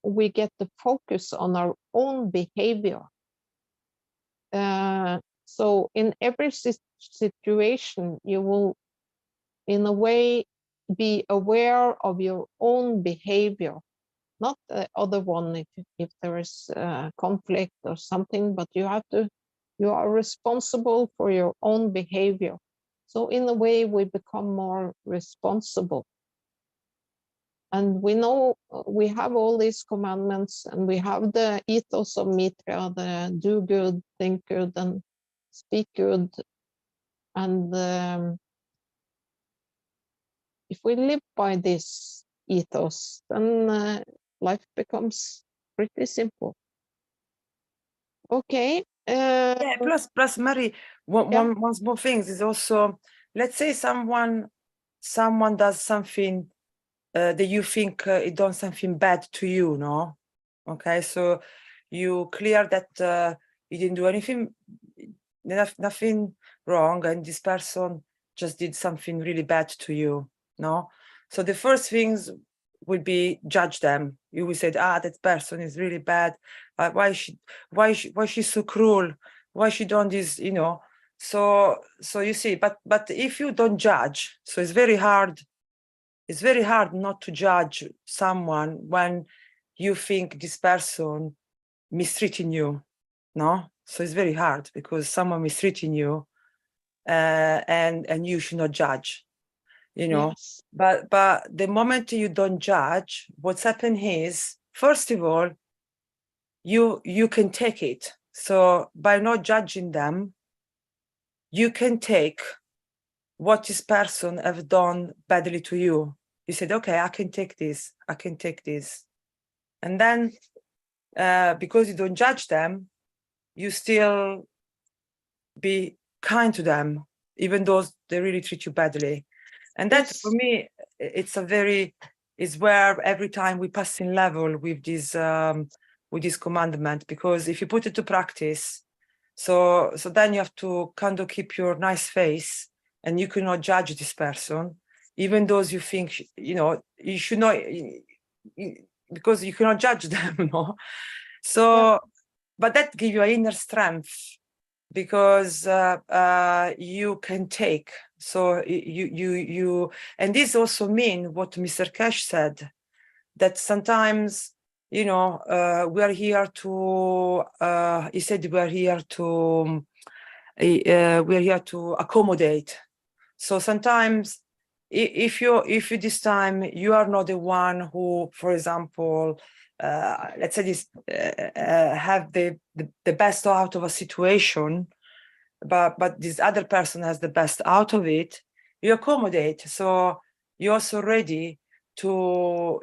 we get the focus on our own behavior. So in every situation, you will, in a way, be aware of your own behavior, not the other one if there is conflict or something, but you are responsible for your own behavior. So in a way, we become more responsible. And we know we have all these commandments, and we have the ethos of Mitra, the do good, think good, and speak good. And if we live by this ethos, then life becomes pretty simple. Okay. Yeah, plus Mary, one more thing is also, let's say someone does something that you think it done something bad to you, no? Okay, so you clear that you didn't do anything, nothing wrong, and this person just did something really bad to you, no? So the first things would be judge them. You will say, that person is really bad. Why she's so cruel? Why she done this? You know. So you see, but if you don't judge, so it's very hard. It's very hard not to judge someone when you think this person mistreating you, no? So it's very hard because someone mistreating you, and you should not judge, you know. Yes. But the moment you don't judge, what's happened is, first of all, you can take it. So by not judging them, you can take what this person have done badly to you. You said, okay, I can take this, I can take this. And then because you don't judge them, you still be kind to them, even though they really treat you badly. And that, Yes. for me, is where every time we pass in level with this commandment, because if you put it to practice, so then you have to kind of keep your nice face, and you cannot judge this person, even though you think, you know, you should not, because you cannot judge them, no? So, yeah. But that gives you an inner strength, because you can take. So you and this also mean what Mr. Keshe said, that sometimes, you know, we are here to, he said we are here to accommodate. So sometimes if you this time you are not the one who, for example, let's say this, have the best out of a situation, but this other person has the best out of it, you accommodate. So you're also ready to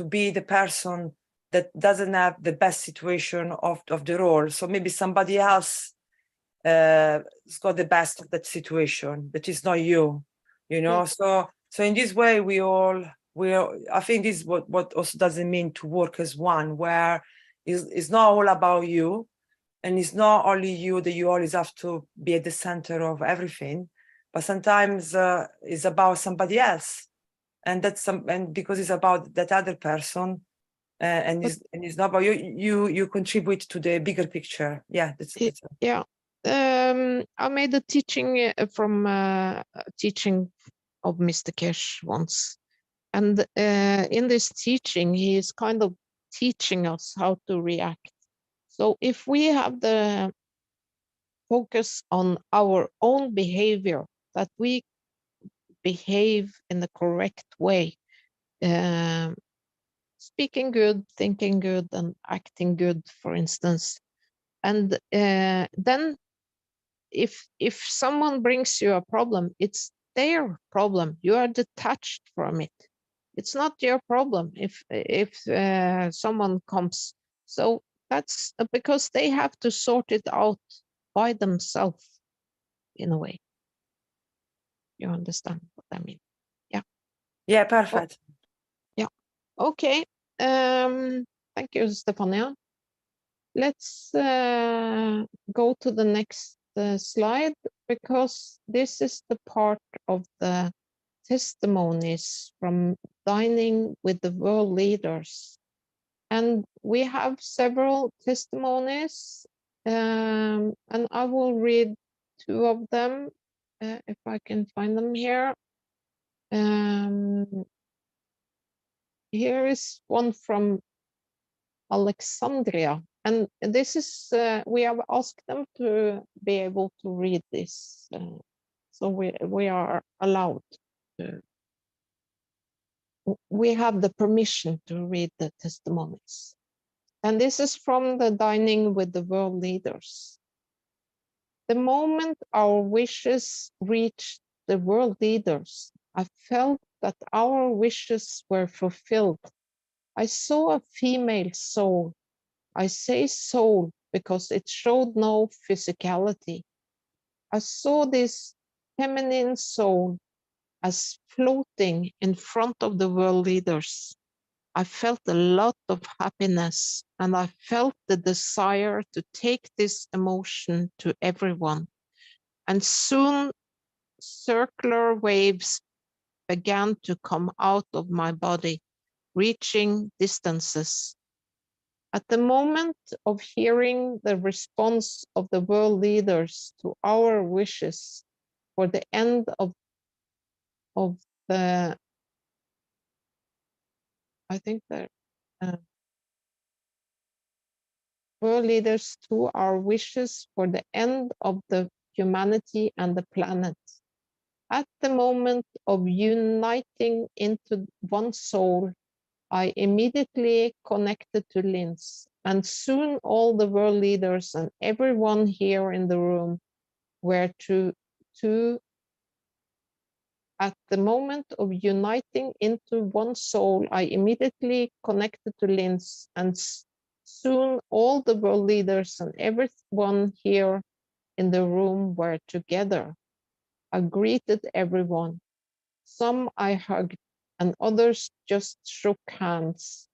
be the person that doesn't have the best situation of the role. So maybe somebody else has got the best of that situation, but it's not you, you know. Yeah. So in this way, we all, I think this is what also doesn't mean to work as one, where it's not all about you, and it's not only you that you always have to be at the center of everything, but sometimes it's about somebody else, and and because it's about that other person, and it's not about you. You contribute to the bigger picture. Yeah, that's yeah. I made a teaching from teaching of Mr. Keshe once, and in this teaching, he is kind of teaching us how to react. So if we have the focus on our own behavior, that we behave in the correct way, speaking good, thinking good, and acting good, for instance. And then if someone brings you a problem, it's their problem. You are detached from it. It's not your problem if someone comes. So that's because they have to sort it out by themselves, in a way. You understand what I mean? Yeah. yeah, perfect. Yeah. Okay. Thank you, Stefania. Let's go to the next slide, because this is the part of the testimonies from dining with the world leaders. And we have several testimonies, and I will read two of them if I can find them here. Here is one from Alexandria, and this is we have asked them to be able to read this, so we are allowed to. We have the permission to read the testimonies, and this is from the dining with the world leaders. The moment our wishes reached the world leaders, I felt that our wishes were fulfilled. I saw a female soul. I say soul because it showed no physicality. I saw this feminine soul as floating in front of the world leaders. I felt a lot of happiness, and I felt the desire to take this emotion to everyone. And soon circular waves began to come out of my body, reaching distances. At the moment of hearing the response of the world leaders to our wishes for the end of the, I think the world leaders to our wishes for the end of the humanity and the planet. At the moment of uniting into one soul, I immediately connected to Linz, and soon all the world leaders and everyone here in the room were at the moment of uniting into one soul, I immediately connected to Linz, and soon all the world leaders and everyone here in the room were together. I greeted everyone. Some I hugged, and others just shook hands.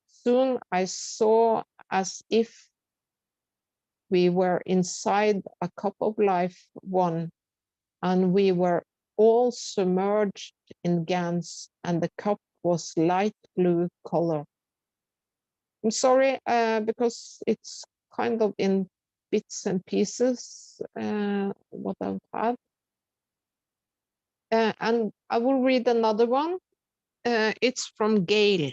Soon I saw as if we were inside a cup of life one, and we were all submerged in GANs, and the cup was light blue color. I'm sorry, because it's kind of in bits and pieces, what I've had. And I will read another one. It's from Gail.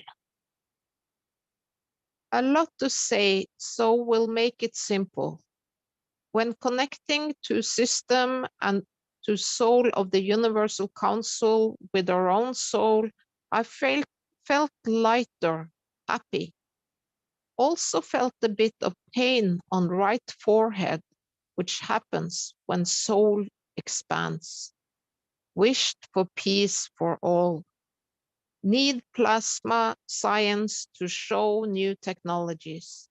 A lot to say, so we'll make it simple. When connecting to system and to soul of the Universal Council with our own soul, I felt lighter, happy. Also felt a bit of pain on right forehead, which happens when soul expands. Wished for peace for all. Need plasma science to show new technologies.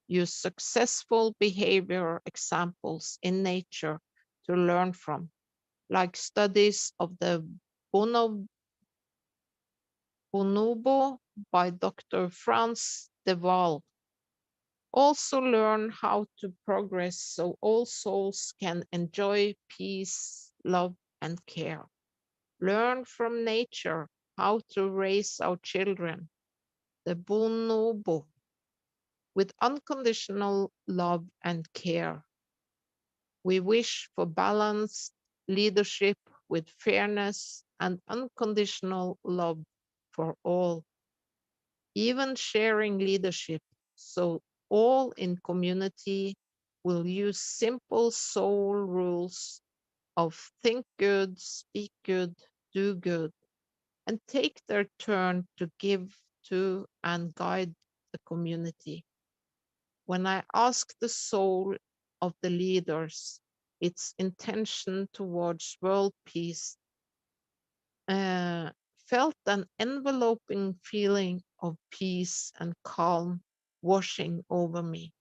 Use successful behavior examples in nature to learn from, like studies of the bonobo by Dr. Franz de Waal. Also learn how to progress so all souls can enjoy peace, love, and care. Learn from nature how to raise our children, the bonobo, with unconditional love and care. We wish for balanced leadership with fairness and unconditional love for all, even sharing leadership so all in community will use simple soul rules of think good, speak good, do good, and take their turn to give to and guide the community. When I ask the soul of the leaders, its intention towards world peace, felt an enveloping feeling of peace and calm washing over me.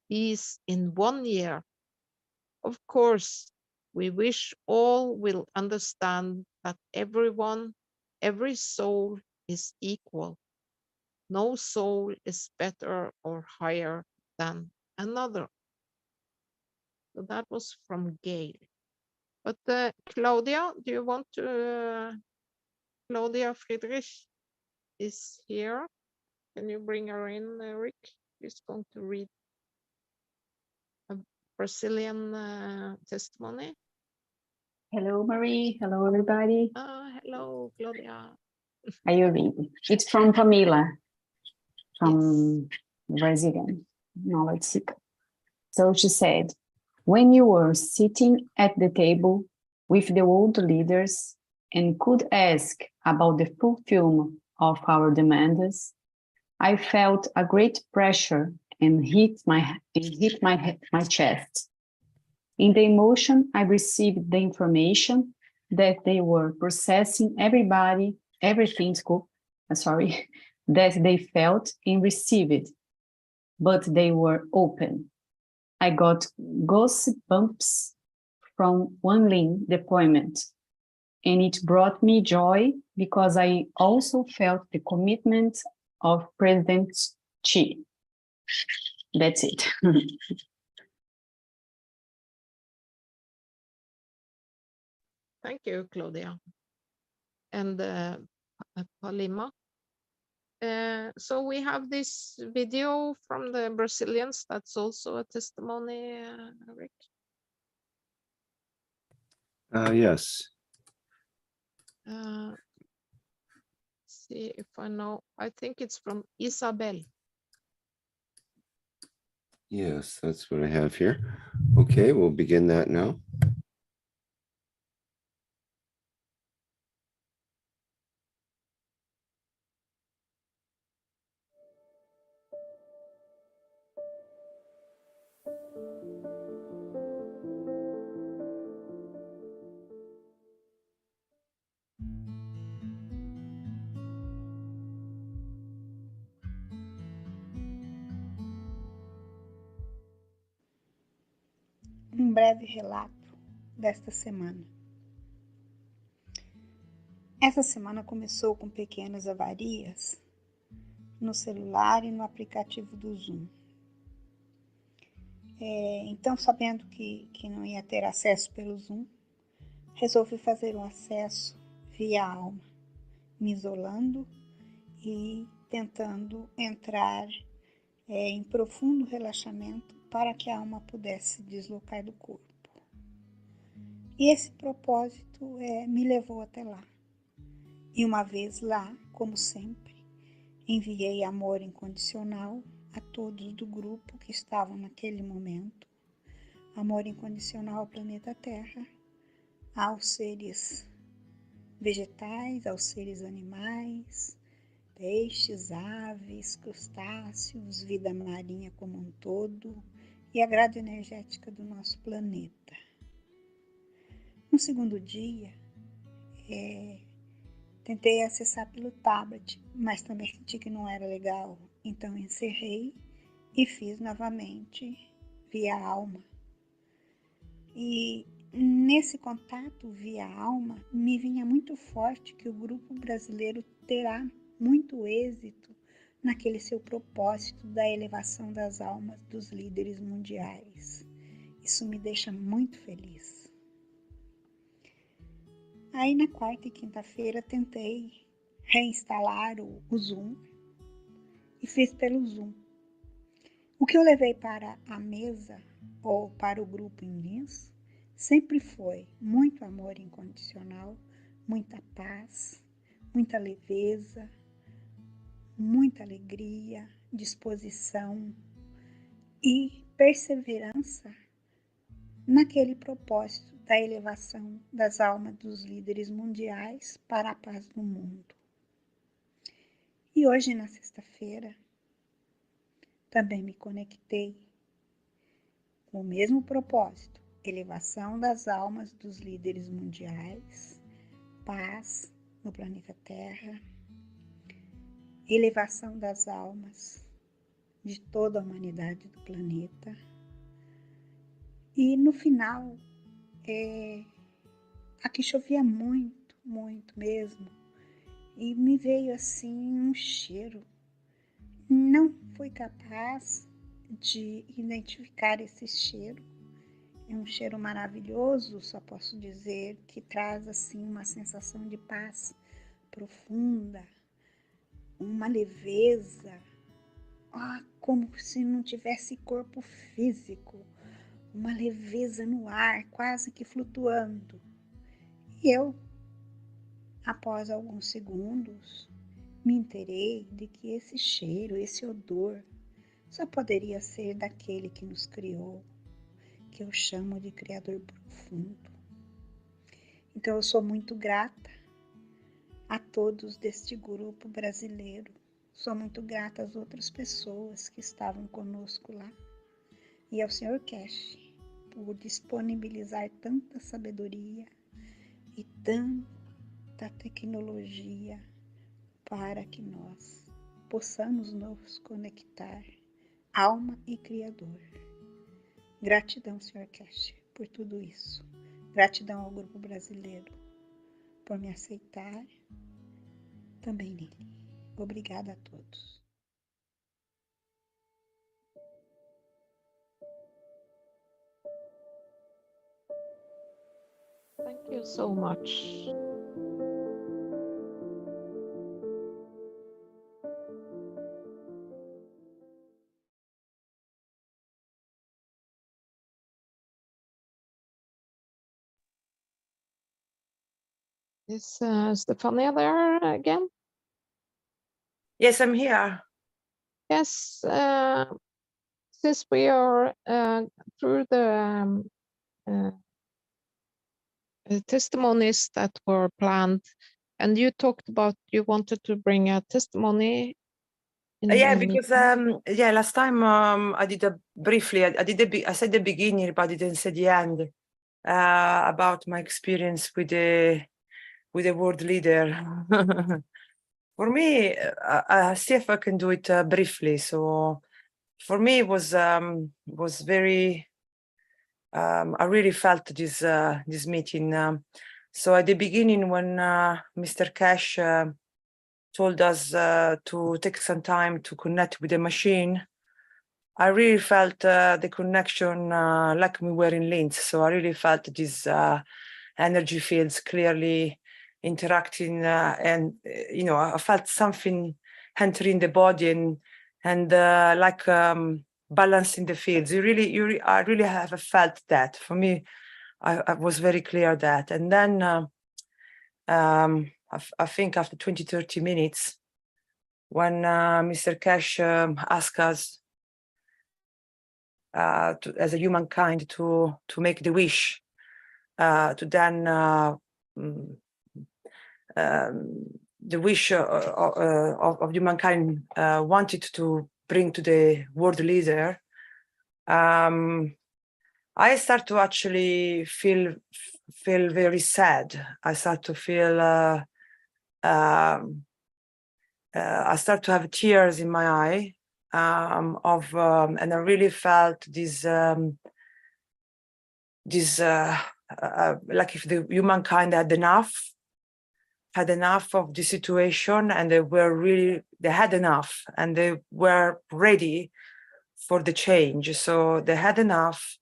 Peace in 1 year. Of course, we wish all will understand that everyone, every soul is equal. No soul is better or higher than another. So that was from Gail. But Claudia, do you want to? Claudia Friedrich is here. Can you bring her in, Rick? She's going to read a Brazilian testimony. Hello, Marie. Hello, everybody. Hello, Claudia. Are you reading? It's from Pamela, from Brazilian knowledge seeker. So she said, when you were sitting at the table with the world leaders and could ask about the fulfillment of our demands, I felt a great pressure and hit my chest. In the emotion, I received the information that they were processing everything that they felt and received, but they were open. I got goosebumps from one lean deployment, and it brought me joy because I also felt the commitment of President Xi. That's it. Thank you, Claudia. And Palima. So we have this video from the Brazilians. That's also a testimony, Rick. Yes. See if I know. I think it's from Isabel. Yes, that's what I have here. Okay, we'll begin that now. Breve relato desta semana. Essa semana começou com pequenas avarias no celular e no aplicativo do Zoom. Então, sabendo que não ia ter acesso pelo Zoom, resolvi fazer o acesso via alma, me isolando e tentando entrar em profundo relaxamento para que a alma pudesse se deslocar do corpo. E esse propósito me levou até lá. E uma vez lá, como sempre, enviei amor incondicional a todos do grupo que estavam naquele momento, amor incondicional ao planeta Terra, aos seres vegetais, aos seres animais, peixes, aves, crustáceos, vida marinha como um todo e a grade energética do nosso planeta. No segundo dia, Tentei acessar pelo tablet, mas também senti que não era legal. Então encerrei e fiz novamente via alma. E nesse contato via alma, me vinha muito forte que o grupo brasileiro terá muito êxito naquele seu propósito da elevação das almas dos líderes mundiais. Isso me deixa muito feliz. Aí na quarta e quinta-feira tentei reinstalar o Zoom e fiz pelo Zoom. O que eu levei para a mesa ou para o grupo em Lins sempre foi muito amor incondicional, muita paz, muita leveza, muita alegria, disposição e perseverança naquele propósito da elevação das almas dos líderes mundiais para a paz no mundo. E hoje, na sexta-feira, também me conectei com o mesmo propósito, elevação das almas dos líderes mundiais, paz no planeta Terra, elevação das almas de toda a humanidade do planeta. E no final, aqui chovia muito, muito mesmo, e me veio assim um cheiro. Não fui capaz de identificar esse cheiro. É um cheiro maravilhoso, só posso dizer que traz assim uma sensação de paz profunda, uma leveza, como se não tivesse corpo físico, uma leveza no ar, quase que flutuando. E eu, após alguns segundos, me inteirei de que esse cheiro, esse odor, só poderia ser daquele que nos criou, que eu chamo de Criador Profundo. Então eu sou muito grata a todos deste grupo brasileiro, sou muito grata às outras pessoas que estavam conosco lá e ao Sr. Keshe por disponibilizar tanta sabedoria e tanta tecnologia para que nós possamos nos conectar, alma e Criador. Gratidão, Sr. Keshe, por tudo isso. Gratidão ao grupo brasileiro por me aceitar também nele. Obrigada a todos. Thank you so much. Is Stefania there again? Yes, I'm here. Yes, since we are through the testimonies that were planned, and you talked about you wanted to bring a testimony. Yeah, because last time I did briefly. I did I said the beginning, but I didn't say the end about my experience with the world leader. For me, see if I can do it briefly. So, for me, it was very. I really felt this meeting. So at the beginning, when Mr. Keshe told us to take some time to connect with the machine, I really felt the connection like we were in Linz. So I really felt these energy fields clearly interacting, and I felt something entering the body and like balancing the fields. I really have felt that. For me, I was very clear that. And then I think after 20-30 minutes, when Mr. Keshe asked us as a humankind to make the wish to then the wish of humankind wanted to bring to the world leader, I start to actually feel very sad. I start to feel I start to have tears in my eye, and I really felt this like if the humankind had enough of the situation, and they had enough, and they were ready for the change. So they had enough.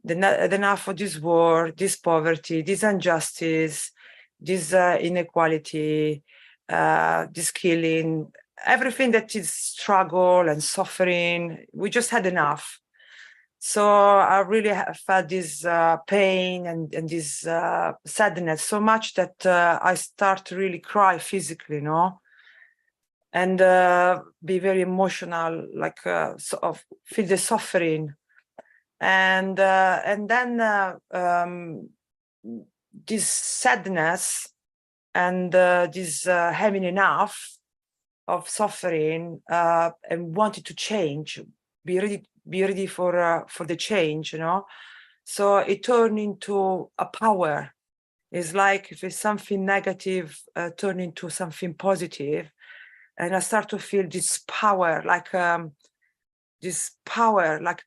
They had enough of this war, this poverty, this injustice, this inequality, this killing, everything that is struggle and suffering. We just had enough. So I really felt this pain and this sadness so much that I start to really cry physically, and be very emotional, like feel the suffering. And then this sadness and this having enough of suffering and wanted to change, be ready for the change, So it turned into a power. It's like if it's something negative, turn into something positive, and I start to feel this power, like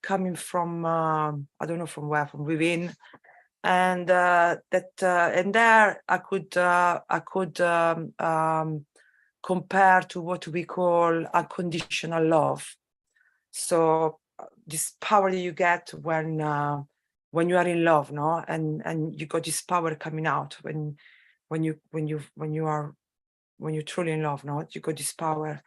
coming from I don't know from where, from within, and and there I could compare to what we call unconditional love. So this power that you get when you are in love, and you got this power coming out when you're truly in love, you got this power.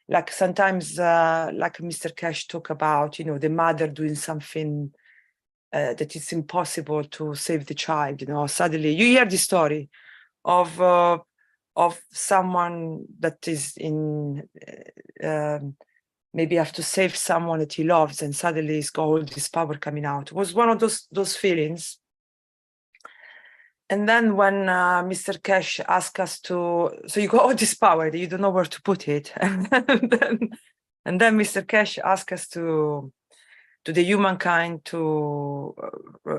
Like sometimes, like Mr. Keshe talk about, the mother doing something that it's impossible to save the child. Suddenly you hear the story of someone that is in maybe have to save someone that he loves, and suddenly he's got all this power coming out. It was one of those feelings. And then when Mr. Keshe asked us so you got all this power that you don't know where to put it, and then Mr. Keshe asked us to the humankind to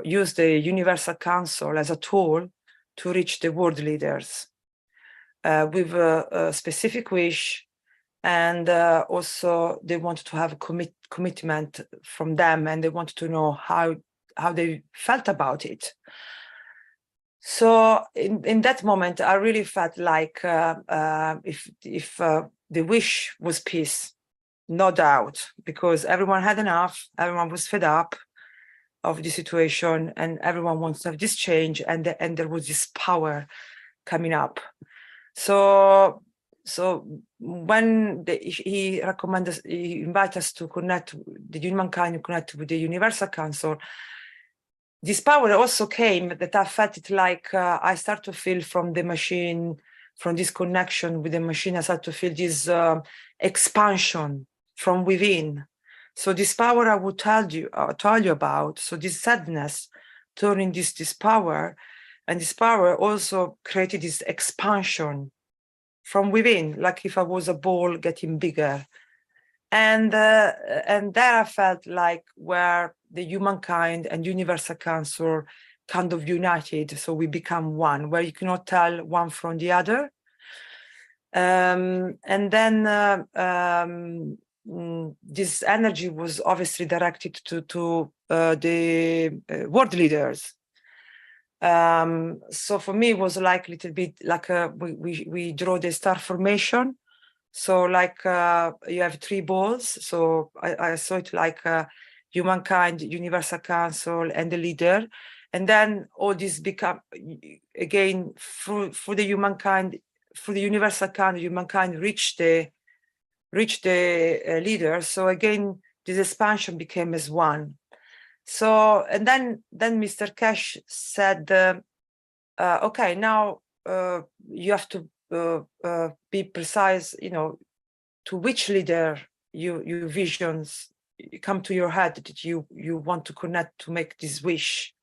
use the Universal Council as a tool to reach the world leaders with a specific wish. And also they wanted to have a commitment from them, and they wanted to know how they felt about it. So in that moment, I really felt like if the wish was peace, no doubt, because everyone had enough, everyone was fed up of the situation, and everyone wants to have this change, and there was this power coming up. So when he invited us to connect, the humankind to connect with the Universal Council, this power also came that I felt it like I start to feel from the machine, from this connection with the machine, I start to feel this expansion from within. So this power I would tell you about, so this sadness turning this power, and this power also created this expansion from within, like if I was a ball getting bigger. And there I felt like where the humankind and Universal Council kind of united, so we become one, where you cannot tell one from the other. And then this energy was obviously directed to the world leaders. So for me, it was like a little bit like we draw the star formation. So like you have three balls. So I saw it like humankind, Universal Council, and the leader. And then all this become, again, through the humankind, through the Universal Council, humankind reached the leader. So again, this expansion became as one. So, and then Mr. Keshe said, okay, now you have to be precise, to which leader your visions come to your head that you want to connect to make this wish.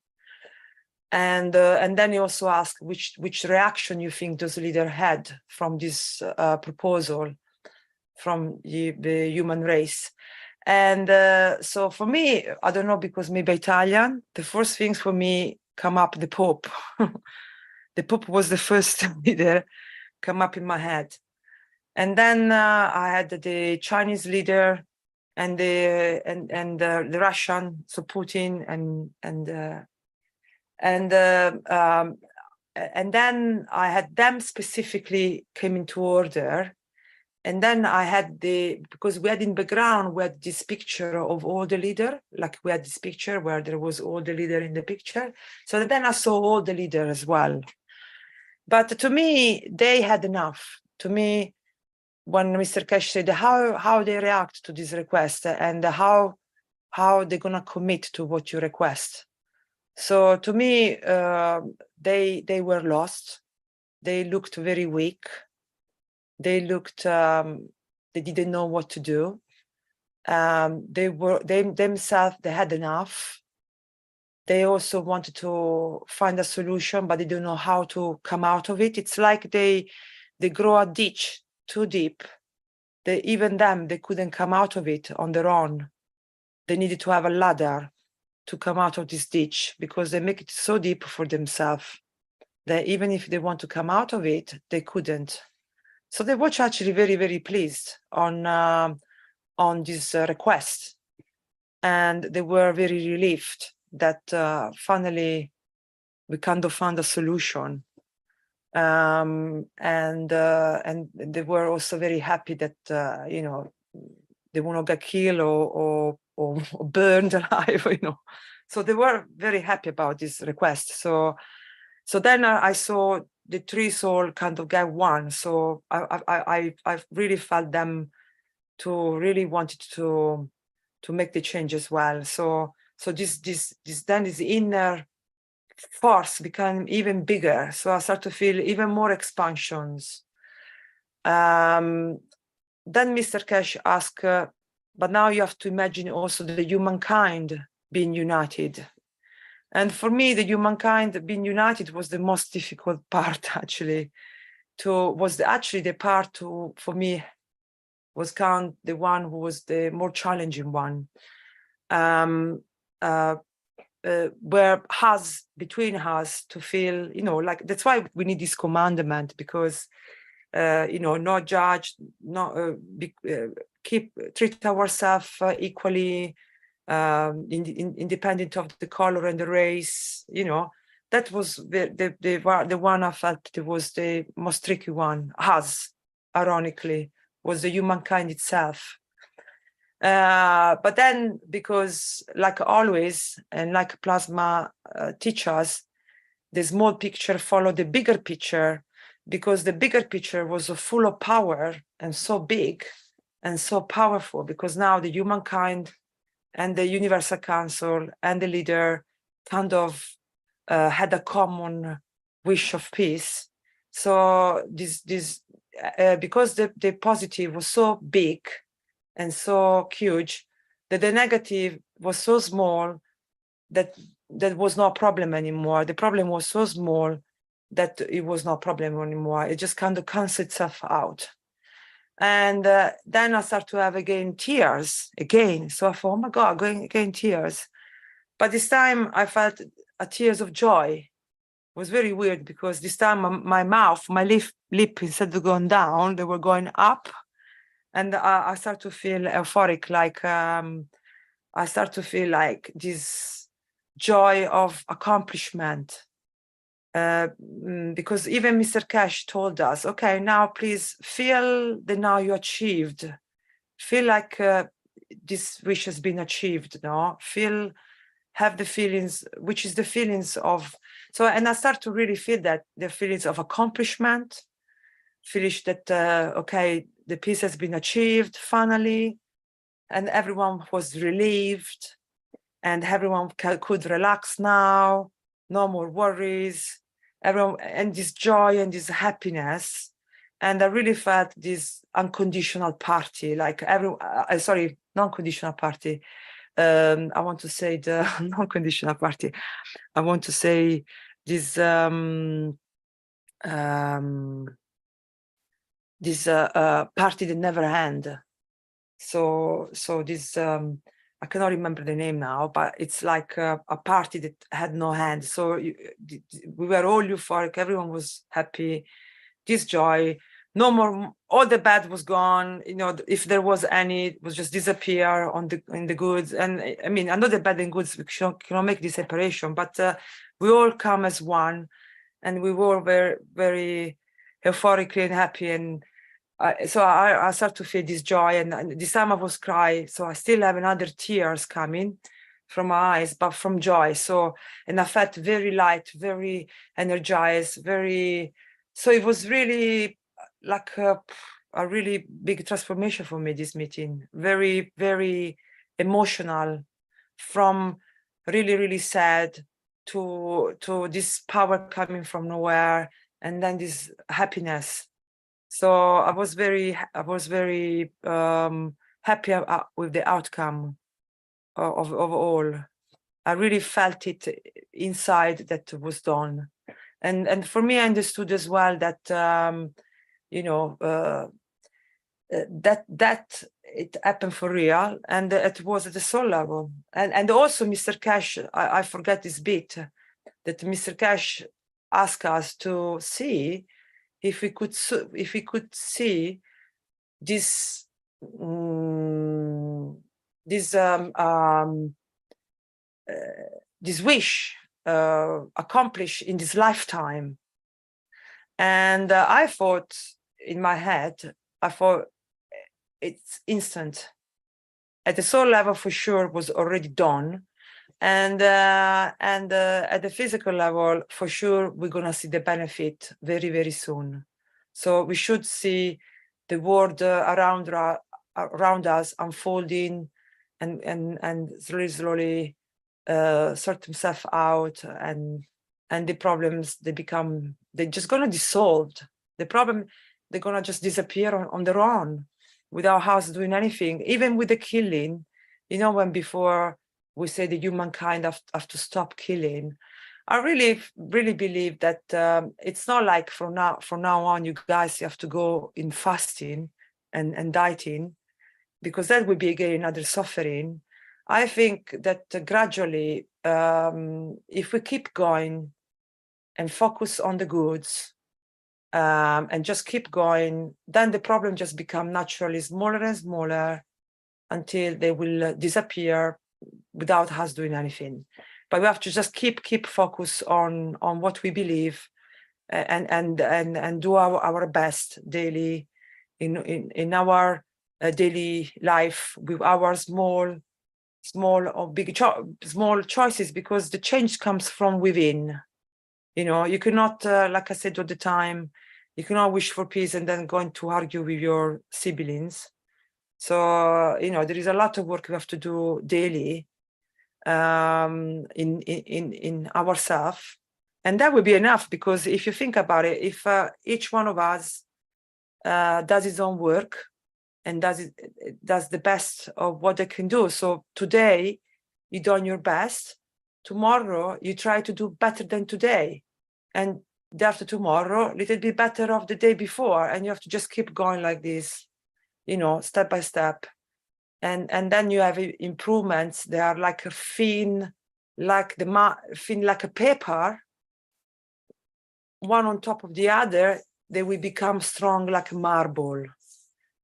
And then he also asked which reaction you think those leader had from this proposal from the human race. And so for me, I don't know, because maybe Italian, the first things for me come up the Pope. The Pope was the first leader come up in my head. And then I had the Chinese leader and the Russian, so Putin, and then I had them specifically came into order. And then I had because we had in background, we had this picture of all the leader, like we had this picture where there was all the leader in the picture. So then I saw all the leader as well. But to me, they had enough. To me, when Mr. Keshe said how they react to this request and how they're gonna commit to what you request. So to me, they were lost. They looked very weak. They looked, they didn't know what to do. They themselves, they had enough. They also wanted to find a solution, but they don't know how to come out of it. It's like they grow a ditch too deep. Even them, they couldn't come out of it on their own. They needed to have a ladder to come out of this ditch because they make it so deep for themselves that even if they want to come out of it, they couldn't. So they were actually very, very pleased on this request. And they were very relieved that finally we kind of found a solution. And they were also very happy that, you know, they will not get killed or burned alive, you know. So they were very happy about this request. So then I saw the three souls kind of get one. So I really felt them to really wanted to make the change as well. So this inner force became even bigger. So I started to feel even more expansions. Then Mr. Keshe asked, but now you have to imagine also the humankind being united. And for me, the humankind being united was the most difficult part, actually. The part for me was kind of the one who was the more challenging one. Where between us to feel, you know, like that's why we need this commandment, because you know, not judge, not treat ourselves equally, independent of the color and the race. You know, that was the one I felt it was the most tricky one. Ironically, was the humankind itself. But then, because like always, and like plasma teaches, the small picture followed the bigger picture, because the bigger picture was full of power and so big and so powerful, because now the humankind and the Universal Council and the leader kind of had a common wish of peace. So because the positive was so big and so huge, that the negative was so small that was no problem anymore. The problem was so small that it was no problem anymore. It just kind of cancelled itself out. And then I start to have tears again. So I thought, oh my God, again tears. But this time I felt a tears of joy. It was very weird, because this time my mouth, my lip, instead of going down, they were going up. And I start to feel euphoric, like I start to feel like this joy of accomplishment. Because even Mr. Keshe told us, okay, now please feel the now you achieved. Feel like this wish has been achieved, no? Have the feelings, which is the feelings of, so, and I start to really feel that, the feelings of accomplishment, feelings that, okay, the peace has been achieved finally, and everyone was relieved, and everyone could relax now, no more worries, everyone, and this joy and this happiness. And I really felt this unconditional party, like sorry, non-conditional party. I want to say the non-conditional party. I want to say this party that never end. So this I cannot remember the name now, but it's like a party that had no end. So we were all euphoric. Everyone was happy. this joy. No more, all the bad was gone. You know, if there was any, it was just disappear in the goods. And I mean, I know the bad and goods, we cannot make this separation, but we all come as one, and we were very, very euphorically and happy. And so I start to feel this joy, and this time I was crying. So I still have another tears coming from my eyes, but from joy. So, and I felt very light, very energized, so it was really like a really big transformation for me, this meeting. Very, very emotional, from really, really sad to this power coming from nowhere, and then this happiness. So I was very happy with the outcome of all. I really felt it inside that was done. And for me, I understood as well that, you know, that it happened for real, and it was at the soul level. And also Mr. Keshe, I forget this bit, that Mr. Keshe asked us to see if we could see this this wish accomplished in this lifetime. And I thought in my head, it's instant. At the soul level, for sure, was already done. And at the physical level, for sure, we're gonna see the benefit very, very soon. So we should see the world around us unfolding, and slowly sort themselves out, and the problems, they're just gonna dissolve. The problem, they're gonna just disappear on their own, without us doing anything. Even with the killing, you know, when before we say the humankind have to stop killing, I really, really believe that it's not like from now on, you guys have to go in fasting and dieting, because that would be again another suffering. I think that gradually, if we keep going and focus on the goods, and just keep going, then the problem just become naturally smaller and smaller, until they will disappear without us doing anything. But we have to just keep focus on what we believe, and do our best daily in our daily life, with our small or big small choices, because the change comes from within. You know, you cannot, like I said all the time, you cannot wish for peace and then going to argue with your siblings. So, you know, there is a lot of work we have to do daily in ourselves. And that will be enough, because if you think about it, if each one of us does his own work and does the best of what they can do. So today, you done your best. Tomorrow, you try to do better than today. And after tomorrow, a little bit better of the day before. And you have to just keep going like this, you know, step by step. And then you have improvements. They are like a thin, like a paper, one on top of the other. They will become strong like marble,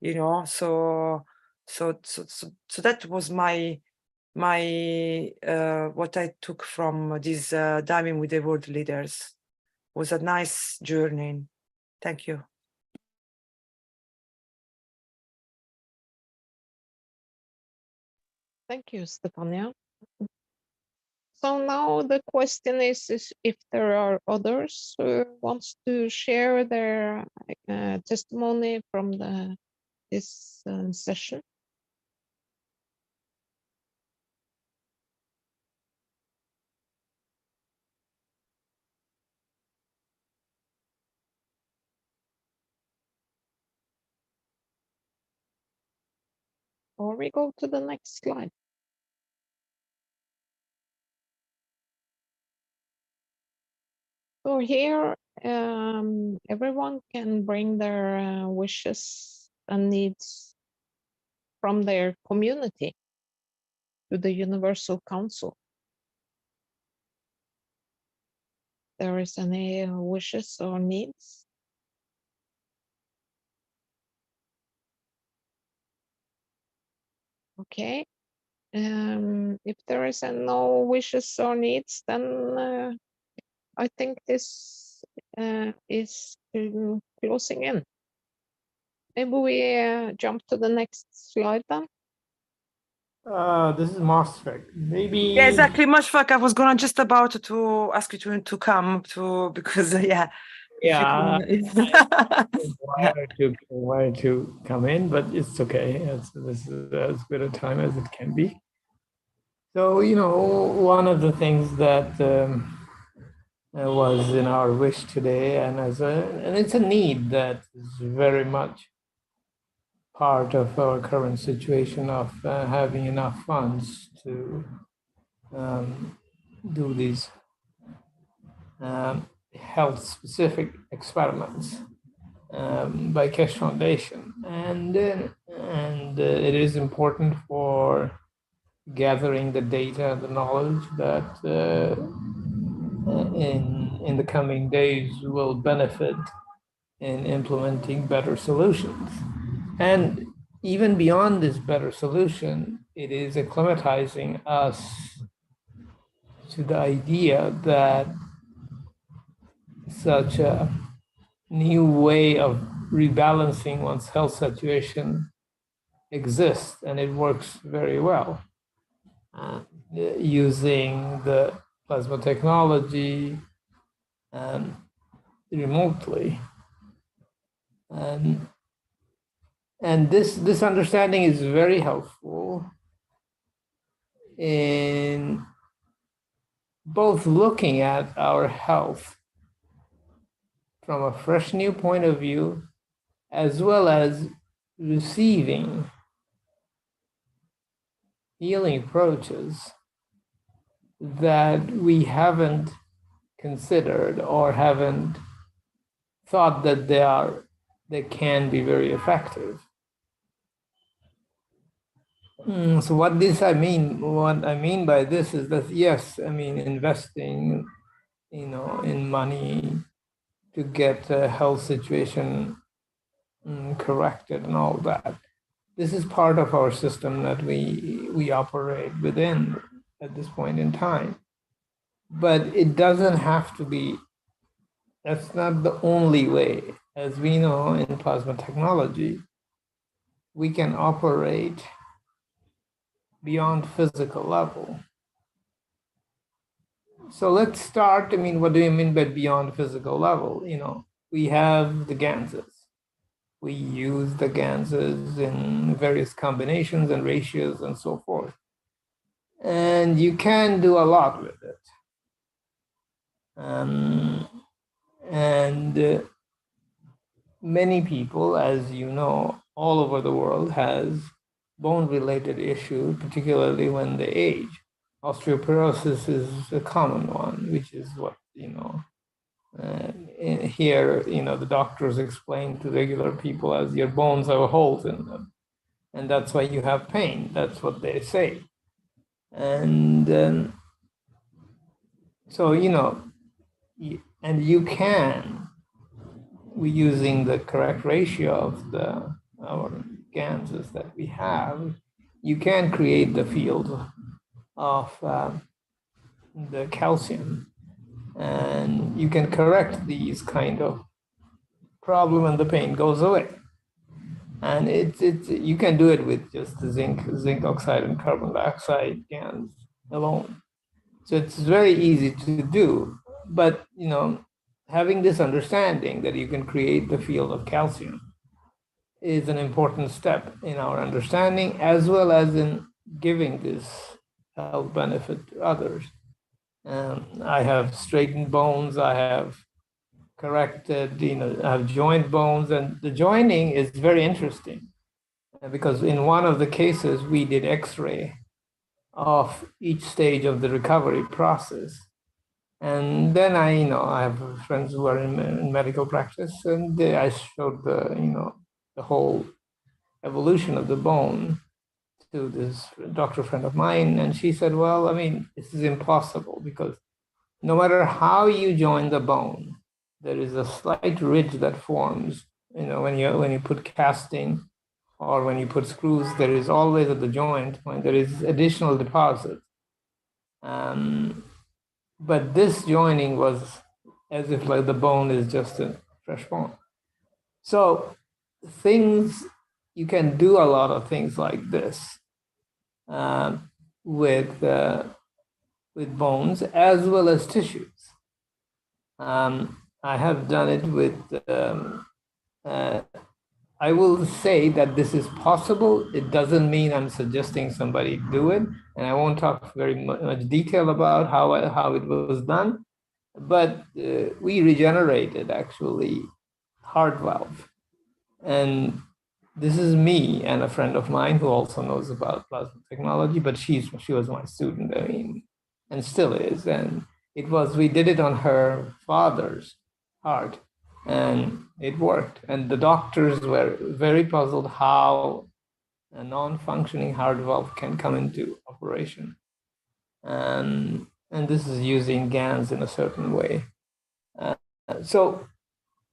you know. So that was my what I took from this diving with the world leaders. It was a nice journey. Thank you. Thank you, Stefania. So now the question is if there are others who wants to share their testimony from this session. Or we go to the next slide. So here, everyone can bring their wishes and needs from their community to the Universal Council. There is any wishes or needs? Okay. If there is no wishes or needs, then I think this is closing in. Maybe we jump to the next slide then. This is Maastricht. Maybe. Yeah, exactly. Much like I was gonna just about to ask you to come to, because yeah. Yeah. Yeah. Wanted to come in, but it's okay. This is as good a time as it can be. So, you know, one of the things that was in our wish today, and it's a need that is very much part of our current situation of having enough funds to do these health-specific experiments by Keshe Foundation, and it is important for gathering the data, the knowledge that in the coming days will benefit in implementing better solutions. And even beyond this better solution, it is acclimatizing us to the idea that such a new way of rebalancing one's health situation exists, and it works very well. Using the plasma technology remotely. And this understanding is very helpful in both looking at our health from a fresh new point of view, as well as receiving healing approaches that we haven't considered or haven't thought that they can be very effective. So what I mean by this is that, yes, I mean, investing, in money to get a health situation corrected and all that. This is part of our system that we operate within at this point in time. But it doesn't have to be, that's not the only way. As we know in plasma technology, we can operate beyond physical level. So let's start. I mean, what do you mean by beyond physical level? We have the ganses. We use the ganses in various combinations and ratios and so forth. And you can do a lot with it. Many people, as you know, all over the world has bone-related issues, particularly when they age. Osteoporosis is a common one, which is what, here, the doctors explain to regular people as your bones have holes in them. And that's why you have pain. That's what they say. And so, and you can, using the correct ratio of our ganses that we have, you can create the field of the calcium, and you can correct these kind of problem, and the pain goes away. And you can do it with just the zinc oxide and carbon dioxide GANs alone. So it's very easy to do, but having this understanding that you can create the field of calcium is an important step in our understanding, as well as in giving this health benefit to others. I have straightened bones, I have corrected, I have joined bones, and the joining is very interesting because in one of the cases we did X-ray of each stage of the recovery process. And then I have friends who are in medical practice, and I showed the whole evolution of the bone to this doctor friend of mine, and she said, well, I mean, this is impossible because no matter how you join the bone, there is a slight ridge that forms, when you put casting or when you put screws, there is always at the joint when there is additional deposit. But this joining was as if like the bone is just a fresh bone. So things, you can do a lot of things like this with bones as well as tissues. I have done it with, I will say that this is possible. It doesn't mean I'm suggesting somebody do it. And I won't talk very much detail about how it was done. But we regenerated actually heart valve. And this is me and a friend of mine who also knows about plasma technology, but she was my student, I mean, and still is. And we did it on her father's heart, and it worked. And the doctors were very puzzled how a non-functioning heart valve can come into operation. And this is using GANs in a certain way. So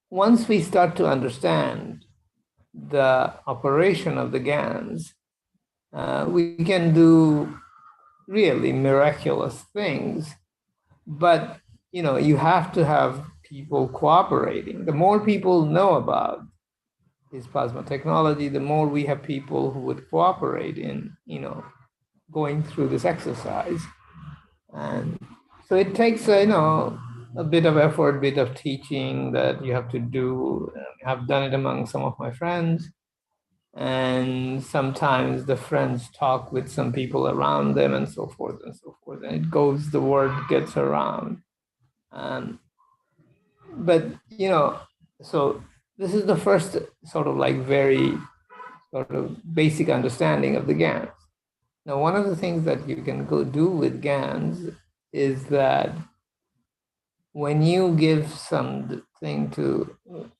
once we start to understand the operation of the GANs, we can do really miraculous things. But you have to have people cooperating. The more people know about this plasma technology, the more we have people who would cooperate in going through this exercise. And so it takes a bit of effort, a bit of teaching that you have to do. I've done it among some of my friends. And sometimes the friends talk with some people around them and so forth and so forth. And it goes, the word gets around. But, so this is the first sort of like very sort of basic understanding of the GANs. Now, one of the things that you can go do with GANs is that when you give something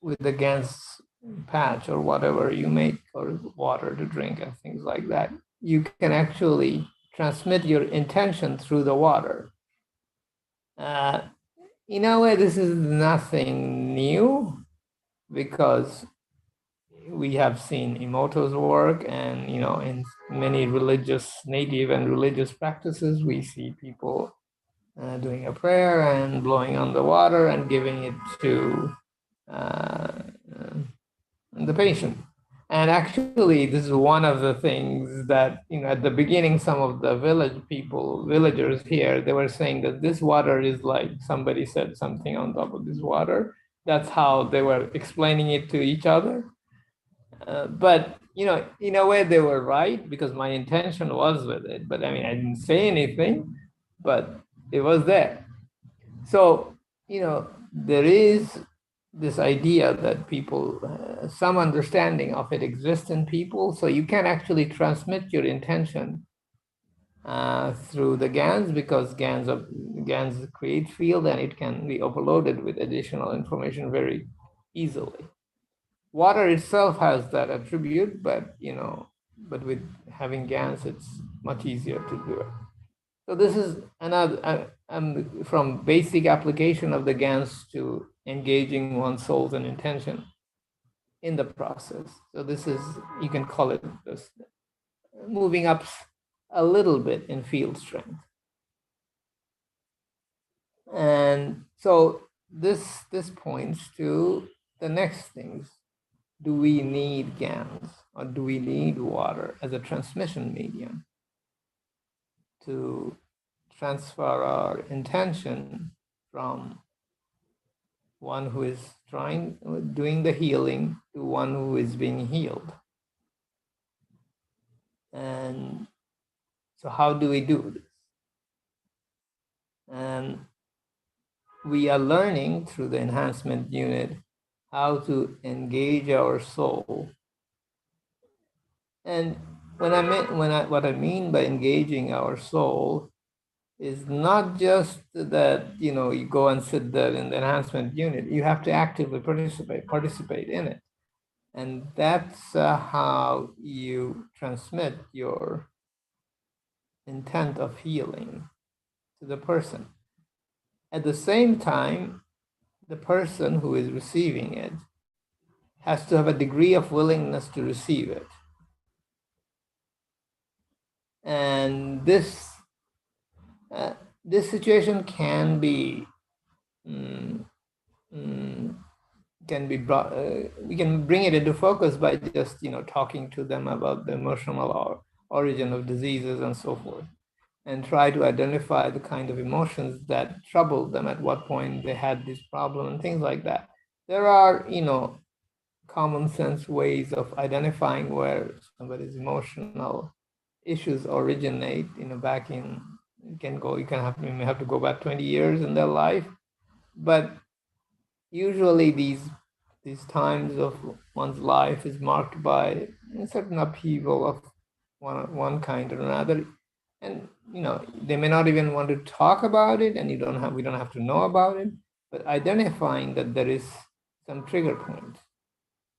with the GANs patch or whatever you make, or water to drink and things like that, you can actually transmit your intention through the water. In a way, this is nothing new, because we have seen Emoto's work, and in many native and religious practices, we see people doing a prayer and blowing on the water and giving it to the patient. And actually, this is one of the things that, at the beginning, some of the villagers here, they were saying that this water is like somebody said something on top of this water. That's how they were explaining it to each other. But, in a way, they were right, because my intention was with it. But I mean, I didn't say anything, but it was there. So, there is this idea that people, some understanding of it exists in people. So you can actually transmit your intention through the GANs, because GANs create field, and it can be overloaded with additional information very easily. Water itself has that attribute, but with having GANs, it's much easier to do it. So this is another from basic application of the GANs to engaging one's soul and intention in the process. So this is, you can call it this, moving up a little bit in field strength. And so this points to the next things. Do we need GANs, or do we need water as a transmission medium to transfer our intention from one who is doing the healing to one who is being healed? And so how do we do this? And we are learning through the enhancement unit how to engage our soul. And what I mean by engaging our soul is not just that you go and sit there in the enhancement unit. You have to actively participate in it, and that's how you transmit your intent of healing to the person. At the same time, the person who is receiving it has to have a degree of willingness to receive it. And this situation can be can be brought. We can bring it into focus by just talking to them about the emotional origin of diseases and so forth, and try to identify the kind of emotions that troubled them, at what point they had this problem and things like that. There are common sense ways of identifying where somebody's emotional issues originate. Back in, you may have to go back 20 years in their life, but usually these times of one's life is marked by a certain upheaval of one kind or another, and they may not even want to talk about it, and we don't have to know about it, but identifying that there is some trigger point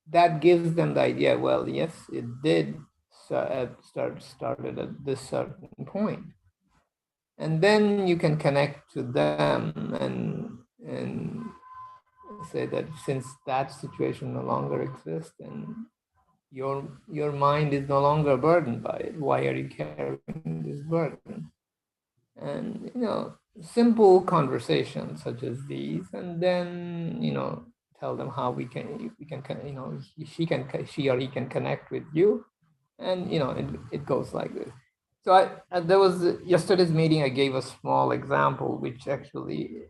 that gives them the idea, well, yes, it did started at this certain point. And then you can connect to them and say that since that situation no longer exists and your mind is no longer burdened by it, why are you carrying this burden? And simple conversations such as these, and then tell them how we can she or he can connect with you, and it goes like this. So there was yesterday's meeting, I gave a small example which actually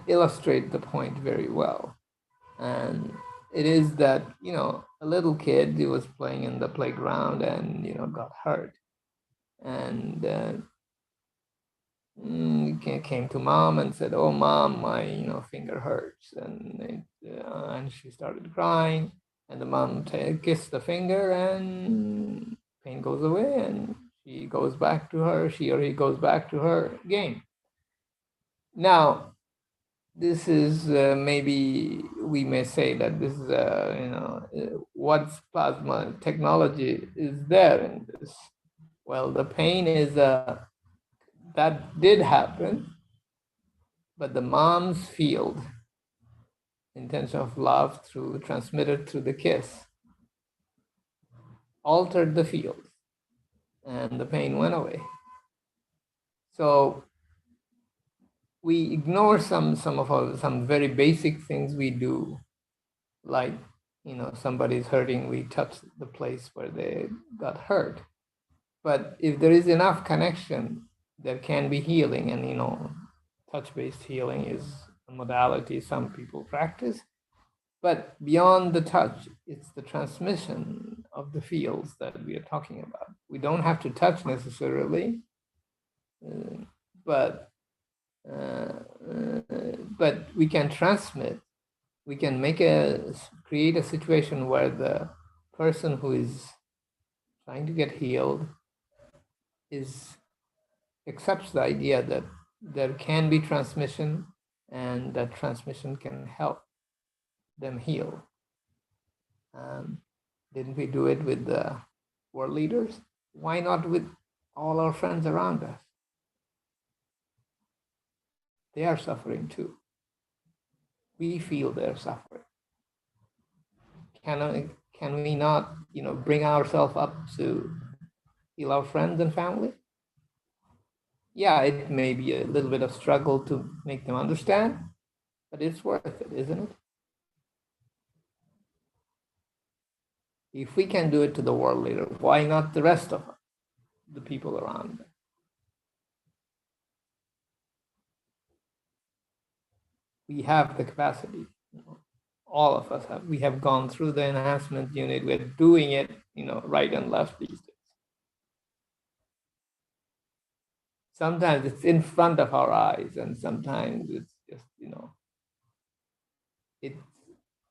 illustrates the point very well. And it is that a little kid, he was playing in the playground and got hurt, and came to mom and said, "Oh, mom, my finger hurts," and she started crying, and the mom kissed the finger, and pain goes away, and she or he goes back to her game. Now, this is maybe we may say that this is what plasma technology is there in this. Well, the pain is that did happen, but the mom's field, intention of love transmitted through the kiss, altered the field, and the pain went away. So we ignore some very basic things we do, like somebody's hurting, we touch the place where they got hurt. But if there is enough connection, there can be healing, and touch-based healing is a modality some people practice. But beyond the touch, it's the transmission of the fields that we are talking about. We don't have to touch necessarily, but we can transmit. We can create a situation where the person who is trying to get healed accepts the idea that there can be transmission, and that transmission can help them heal. Didn't we do it with the world leaders? Why not with all our friends around us? They are suffering too. We feel their suffering. Can we not, bring ourselves up to heal our friends and family? Yeah, it may be a little bit of struggle to make them understand, but it's worth it, isn't it? If we can do it to the world leader, why not the rest of the people around them? We have the capacity. All of us have. We have gone through the enhancement unit. We're doing it, right and left these days. Sometimes it's in front of our eyes, and sometimes it's just,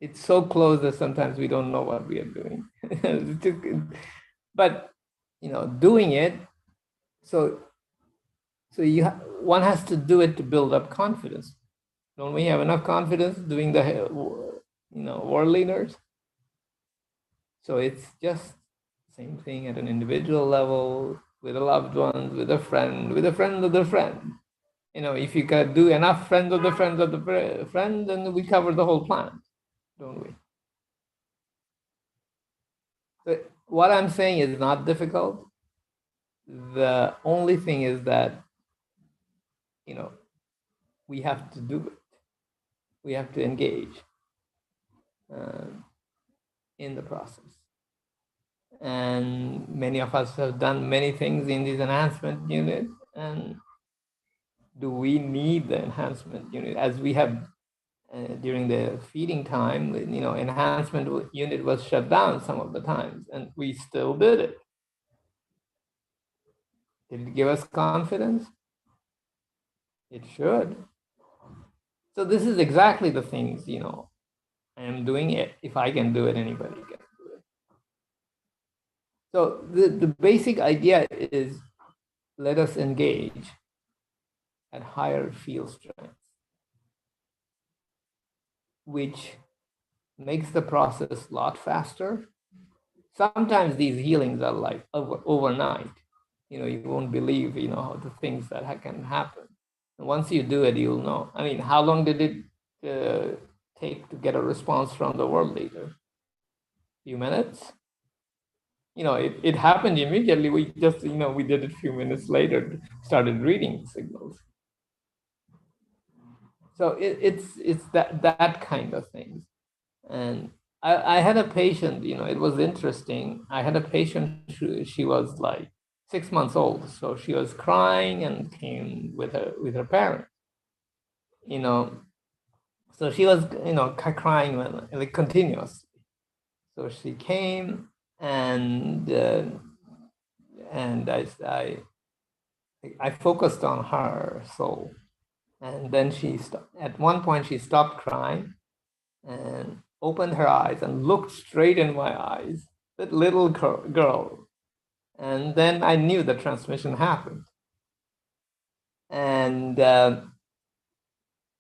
it's so close that sometimes we don't know what we are doing. But doing it, so one has to do it to build up confidence. Don't we have enough confidence doing the world leaders? So it's just the same thing at an individual level, with a loved one, with a friend of the friend. If you can do enough friends of the friends of the friend, then we cover the whole planet, don't we? But what I'm saying is not difficult. The only thing is that, you know, we have to do it. We have to engage in the process. And many of us have done many things in this enhancement unit. And do we need the enhancement unit? As we have during the feeding time, you know, enhancement unit was shut down some of the times, and we still did it. Did it give us confidence? It should. So this is exactly the things, you know, I am doing it. If I can do it, anybody can do it. So the basic idea is, let us engage at higher field strength, which makes the process a lot faster. Sometimes these healings are like overnight. You know, you won't believe, you know, the things that can happen. And once you do it, you'll know. I mean, how long did it take to get a response from the world leader? A few minutes? You know, it happened immediately. We just, you know, we did it a few minutes later, started reading signals. So it's that kind of things. And I had a patient, you know, it was interesting. I had a patient, she was like 6 months old. So she was crying and came with her parents, you know. So she was, you know, crying like continuously. So she came and I focused on her soul. And then at one point she stopped crying and opened her eyes and looked straight in my eyes, that little girl. And then I knew the transmission happened. And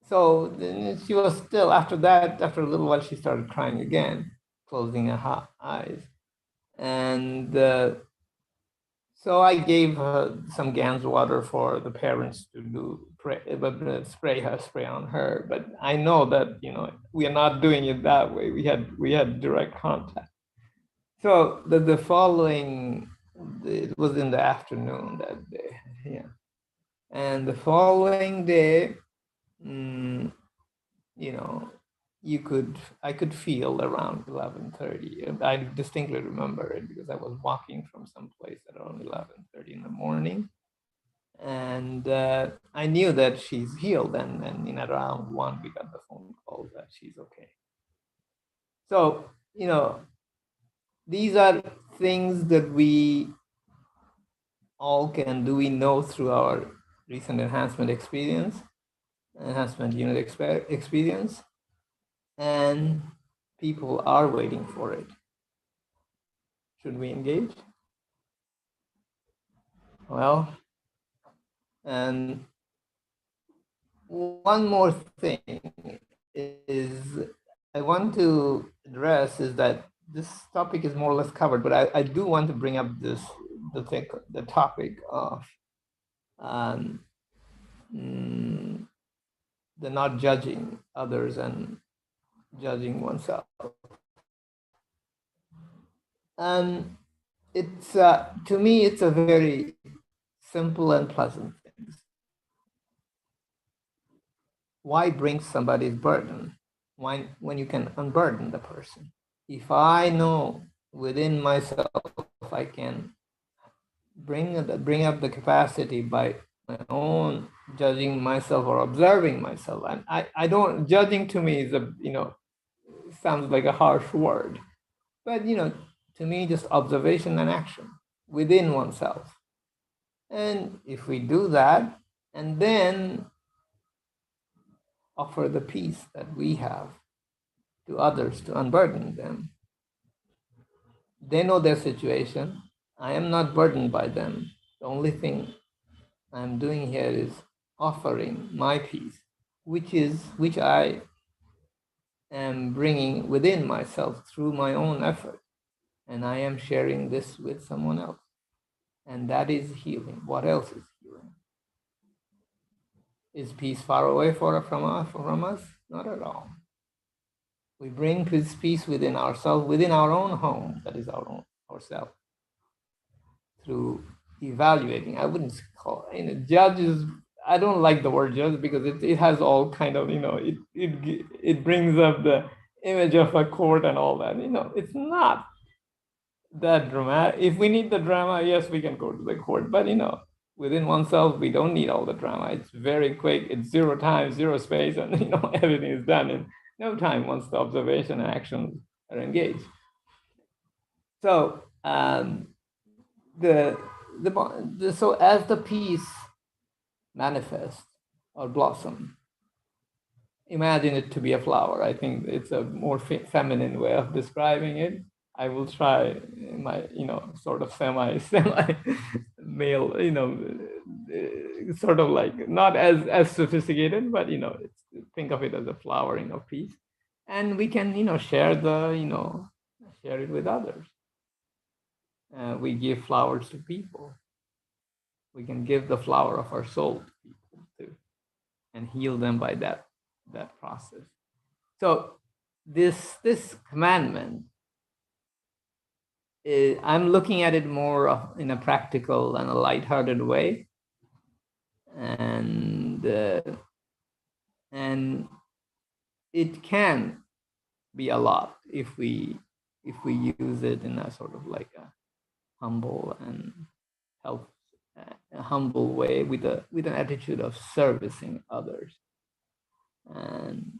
so then she was still, after that, after a little while, she started crying again, closing her eyes. And so I gave her some GANS water for the parents to spray on her. But I know that, you know, we are not doing it that way. We had direct contact. So the following, it was in the afternoon that day, yeah. And the following day, you know, I could feel around 11:30. I distinctly remember it because I was walking from some place at around 11:30 in the morning. And I knew that she's healed. And in around 1, we got the phone call that she's okay. So, you know, these are things that we all can do. We know through our recent enhancement unit experience, and people are waiting for it. Should we engage? Well, and one more thing is I want to address is that this topic is more or less covered, but I do want to bring up the topic of the not judging others and judging oneself. And it's to me, it's a very simple and pleasant thing. Why bring somebody's burden when you can unburden the person? If I know within myself I can bring up the capacity by my own judging myself or observing myself, and I don't, judging to me is sounds like a harsh word, but to me just observation and action within oneself. And if we do that and then offer the peace that we have to others to unburden them, they know their situation. I am not burdened by them. The only thing I'm doing here is offering my peace, which I am bringing within myself through my own effort. And I am sharing this with someone else. And that is healing. What else is healing? Is peace far away from us? Not at all. We bring this peace within ourselves, within our own home, that is our own ourself, through evaluating. I wouldn't call, judges. I don't like the word judge because it has all kind of, it brings up the image of a court and all that. It's not that dramatic. If we need the drama, yes, we can go to the court. But within oneself, we don't need all the drama. It's very quick. It's 0 time, 0 space, and everything is done in no time once the observation and actions are engaged. So so as the piece manifests or blossom, imagine it to be a flower. I think it's a more feminine way of describing it. I will try my, sort of semi male, sort of like not as sophisticated, but think of it as a flowering of peace, and we can share share it with others. We give flowers to people. We can give the flower of our soul to people too, and heal them by that process. So this commandment, I'm looking at it more in a practical and a lighthearted way, and it can be a lot if we use it in a sort of like a humble and a humble way with an attitude of servicing others. And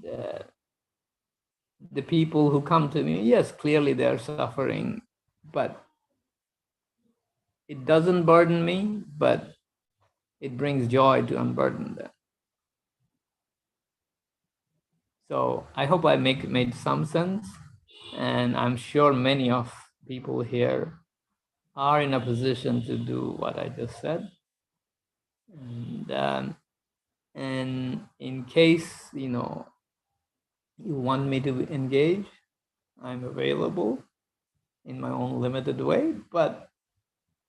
the people who come to me, yes, clearly they're suffering, but it doesn't burden me, but it brings joy to unburden them. So I hope I made some sense, and I'm sure many of people here are in a position to do what I just said. And in case you want me to engage, I'm available in my own limited way, but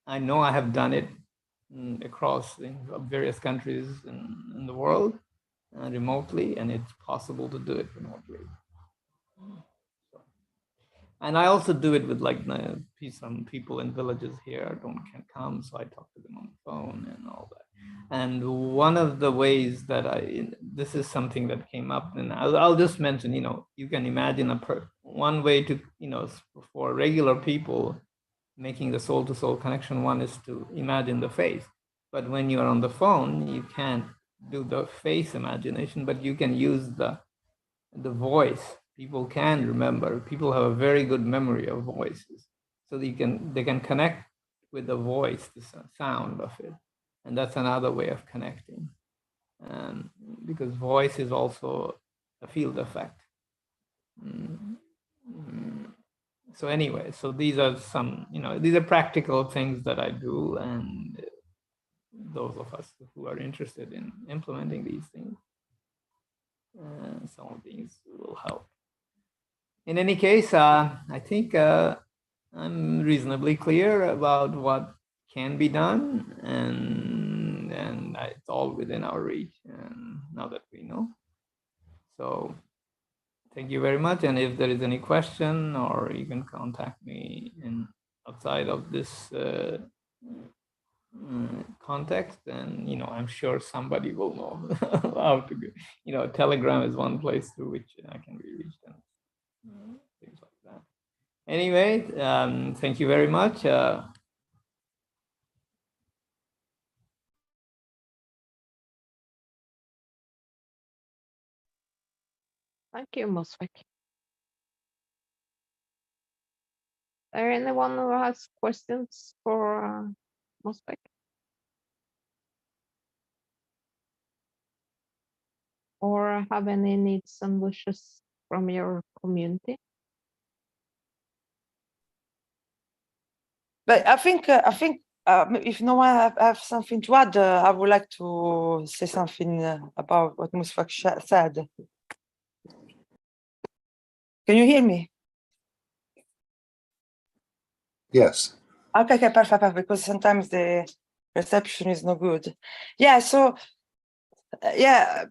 I know I have done it across various countries in the world remotely, and it's possible to do it remotely. And I also do it with some people in villages here can't come, so I talk to them on the phone and all that. And one of the ways that this is something that came up, and I'll just mention, you can imagine one way to, for regular people making the soul-to-soul connection, one is to imagine the face. But when you are on the phone, you can't do the face imagination, but you can use the voice. People can remember. People have a very good memory of voices, so they can connect with the voice, the sound of it, and that's another way of connecting. Because voice is also a field effect. So anyway, so these are some, these are practical things that I do, and those of us who are interested in implementing these things, some of these will help. In any case, I think I'm reasonably clear about what can be done, and it's all within our reach, and now that we know. So thank you very much. And if there is any question, or you can contact me outside of this context, and I'm sure somebody will know how to go. Telegram is one place through which I can be reached, and things like that. Anyway, thank you very much. Thank you, Mosvik. Is there anyone who has questions for Mosvik? Or have any needs and wishes from your community? But I think if no one have something to add, I would like to say something about what Mosvik said. Can you hear me? Yes. Okay, perfect, because sometimes the reception is no good. Yeah, so, yeah,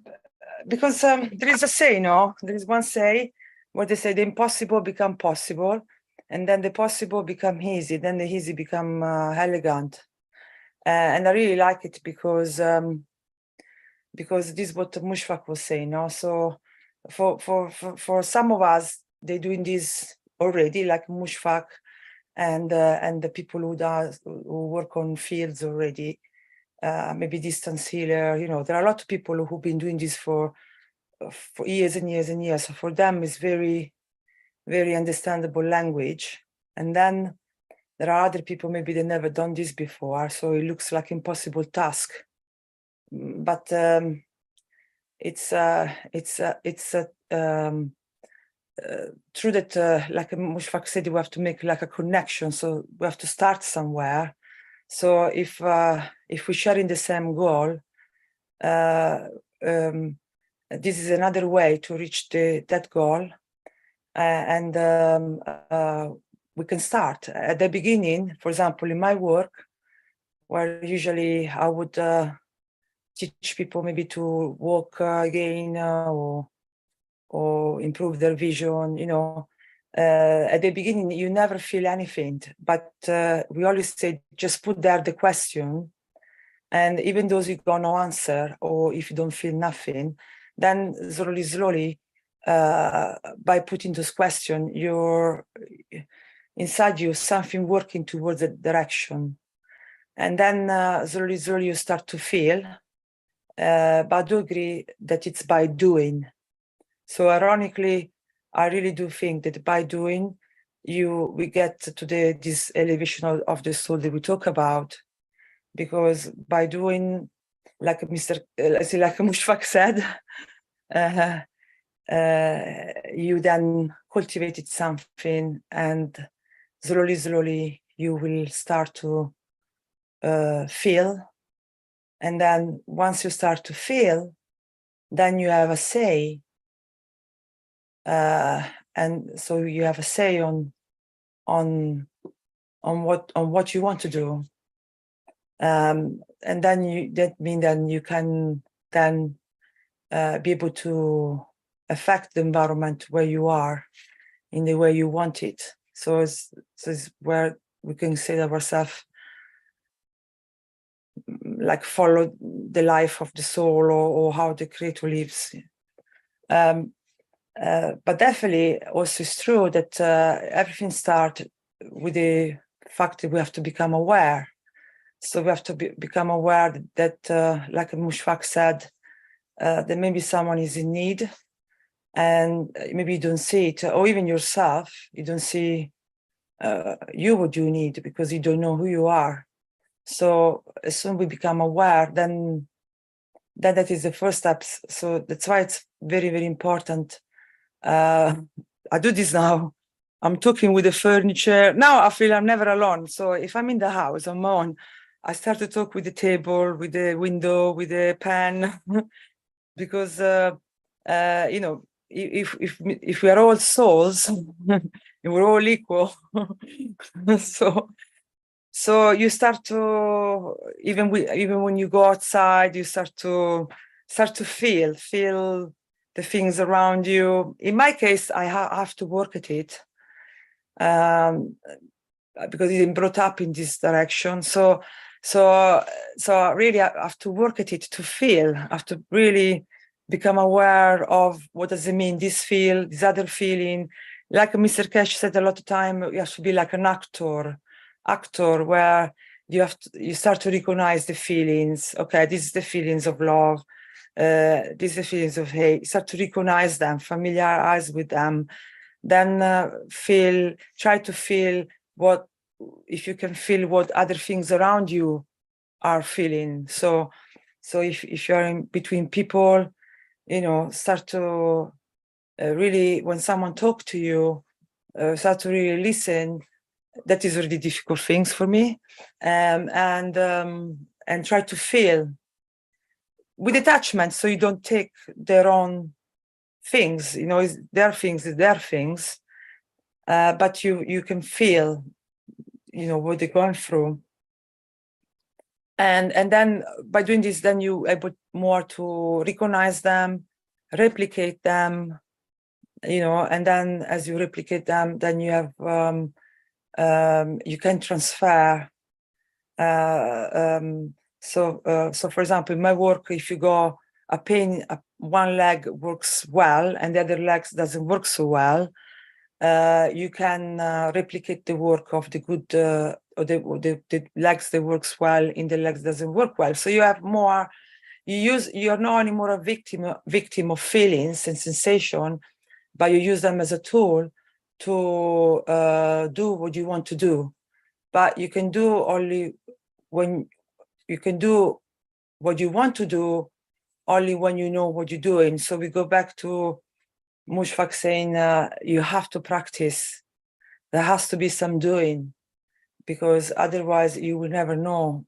because there is a say, there is one say where they say the impossible become possible, and then the possible become easy, then the easy become elegant. And I really like it because this is what Mushfaq was saying. No? So for some of us, they're doing this already, like Mushfaq and the people who work on fields already, maybe distance healer. You know, there are a lot of people who've been doing this for years and years and years. So for them, it's very, very understandable language. And then there are other people, maybe they've never done this before, so it looks like impossible task. But it's true that, like Mushfaq said, we have to make like a connection. So we have to start somewhere. So if we're sharing the same goal, this is another way to reach that goal, and we can start at the beginning. For example, in my work, where usually I would teach people maybe to walk again or improve their vision. You know, at the beginning you never feel anything, but we always say just put there the question, and even though you got no answer, or if you don't feel nothing, then slowly, by putting those questions, you're inside you something working towards a direction, and then slowly you start to feel. But I do agree that it's by doing. So ironically, I really do think that by doing, we get to this elevation of the soul that we talk about, because by doing, like Mushfaq said, you then cultivated something, and slowly you will start to feel. And then once you start to feel, then you have a say. And so you have a say on what you want to do. And then that means then you can then be able to affect the environment where you are in the way you want it. So it's where we can say to ourselves, like, follow the life of the soul, or how the creator lives. But definitely also it's true that everything starts with the fact that we have to become aware. So we have to become aware that like Mushfaq said, that maybe someone is in need, and maybe you don't see it, or even yourself, you don't see what you need, because you don't know who you are. So as soon as we become aware, then that is the first steps. So that's why it's very, very important. I do this now. I'm talking with the furniture. Now I feel I'm never alone. So if I'm in the house, I'm on. I start to talk with the table, with the window, with the pen, because you know, if we are all souls, we're all equal. So you start to, even when you go outside, you start to feel the things around you. In my case, I have to work at it, because it's been brought up in this direction. So really I have to work at it to feel. I have to really become aware of what does it mean, this feel, this other feeling. Like Mr. Keshe said a lot of time, you have to be like an actor where you start to recognize the feelings. Okay, this is the feelings of love, this is the feelings of hate. You start to recognize them, familiarize with them, then try to feel if you can feel what other things around you are feeling. So if you're in between people, you know, start to really, when someone talks to you, start to really listen. That is really difficult things for me, and try to feel with attachment, so you don't take their own things. You know, it's their things, but you can feel, you know, what they're going through, and then by doing this, then you able more to recognize them, replicate them, you know, and then as you replicate them, then you have you can transfer So for example, in my work, if you go one leg works well and the other leg doesn't work so well, you can replicate the work of the good or the legs that works well in the legs doesn't work well. So you have more. You're not anymore a victim of feelings and sensation, but you use them as a tool to do what you want to do. But you can do only when you can do what you want to do only when you know what you're doing. So we go back to Mushfaq saying you have to practice. There has to be some doing, because otherwise you will never know.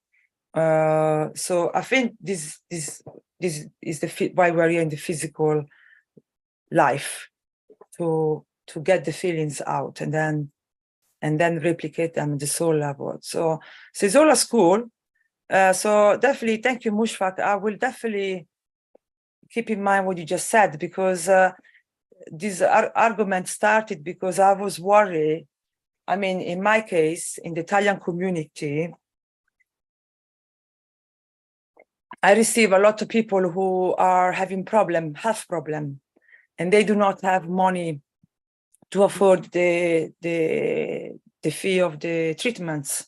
So I think this is why we're here in the physical life, to get the feelings out and then replicate them at the soul level. So it's all a school. So definitely, thank you, Mushfaq. I will definitely keep in mind what you just said, because this argument started because I was worried. I mean, in my case, in the Italian community, I receive a lot of people who are having health problem, and they do not have money to afford the fee of the treatments.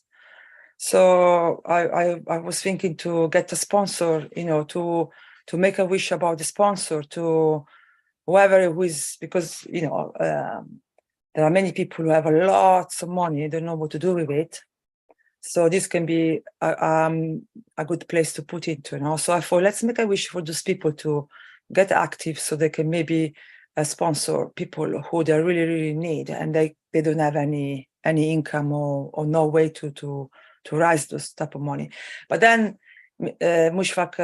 So I was thinking to get a sponsor, to make a wish about the sponsor to whoever who is, because there are many people who have a lot of money, don't know what to do with it. So this can be a good place to put it to. So I thought, let's make a wish for those people to get active, so they can maybe sponsor people who they really, really need, and they don't have any income or no way to raise those type of money. But then Mushfaq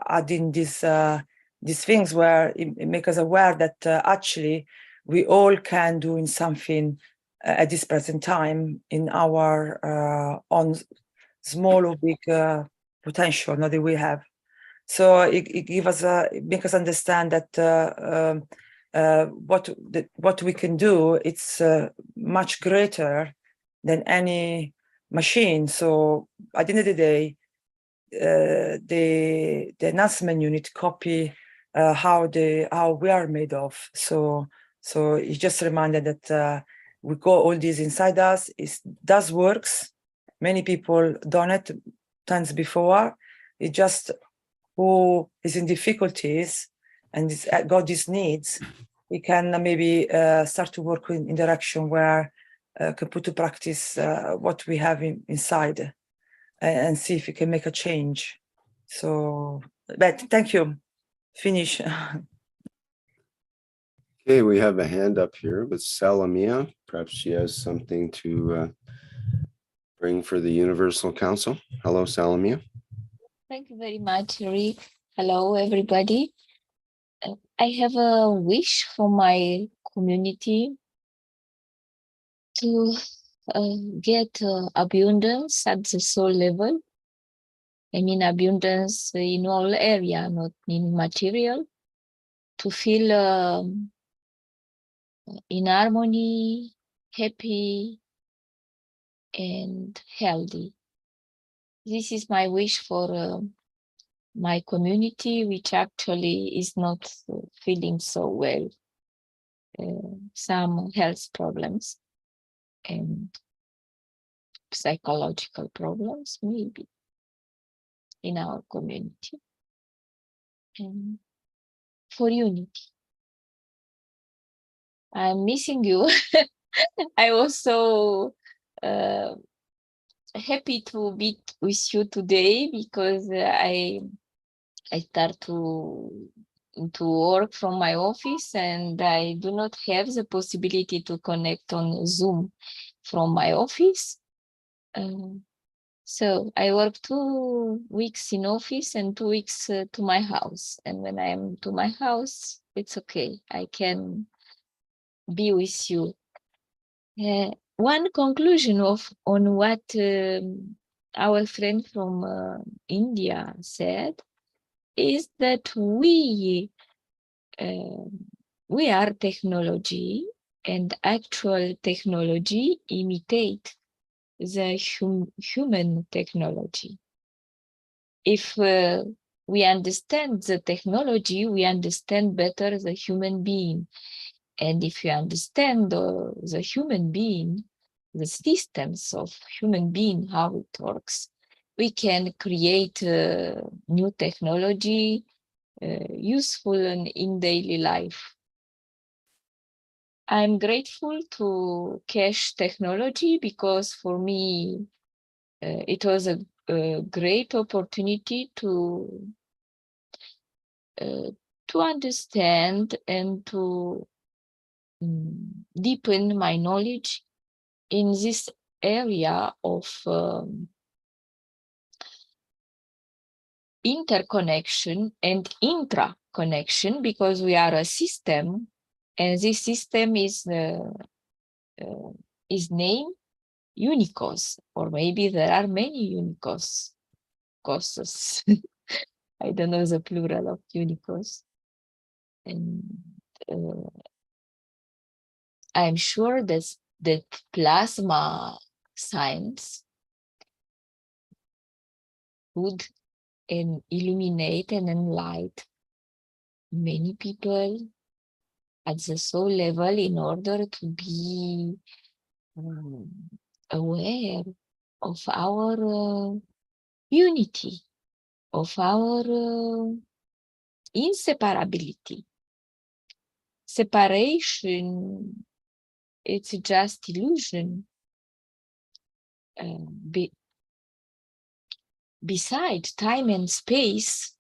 adding these things where it make us aware that actually we all can do in something at this present time in our own small or big potential that we have. So it make us understand that what we can do, it's much greater than any machine. So at the end of the day, the enhancement unit copy how we are made of. So it just reminded that we got all this inside us. It does works. Many people done it times before. It just who is in difficulties and got these needs, we can maybe start to work in direction where can put to practice what we have inside and see if we can make a change. So, but thank you. Finish. Okay, we have a hand up here with Salamia. Perhaps she has something to bring for the Universal Council. Hello, Salamia. Thank you very much, Rick. Hello, everybody. I have a wish for my community to get abundance at the soul level. I mean, abundance in all area, not in material, to feel in harmony, happy, and healthy. This is my wish for my community, which actually is not feeling so well. Some health problems and psychological problems, maybe, in our community. And for unity. I'm missing you. I was so happy to be with you today, because I start to work from my office, and I do not have the possibility to connect on Zoom from my office. So I work 2 weeks in office and 2 weeks to my house. And when I am to my house, it's okay. I can be with you. One conclusion on what our friend from India said is that we are technology, and actual technology imitate the human technology. If we understand the technology, we understand better the human being. And if you understand the human being, the systems of human being, how it works, we can create new technology useful in daily life. I'm grateful to Keshe Technology because for me, it was a great opportunity to understand and to deepen my knowledge in this area of interconnection and intra-connection, because we are a system, and this system is named Unicos, or maybe there are many Unicos. Causes. I don't know the plural of Unicos. And I'm sure that plasma science would illuminate and enlighten many people at the soul level in order to be aware of our unity, of our inseparability. Separation, it's just illusion. Beside time and space,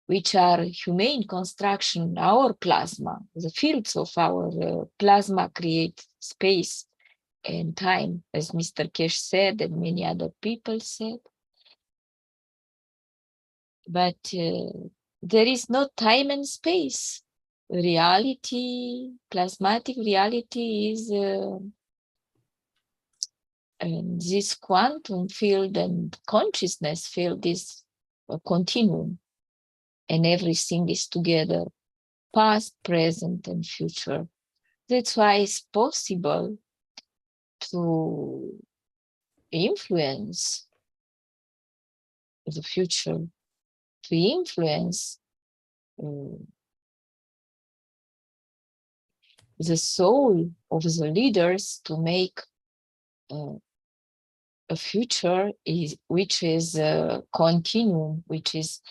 which are humane construction, our plasma, the fields of our plasma create space and time, as Mr. Keshe said and many other people said. But there is no time and space. Reality, plasmatic reality is and this quantum field and consciousness field is a continuum, and everything is together, past, present, and future. That's why it's possible to influence the future, to influence the soul of the leaders to make a future which is a continuum, which is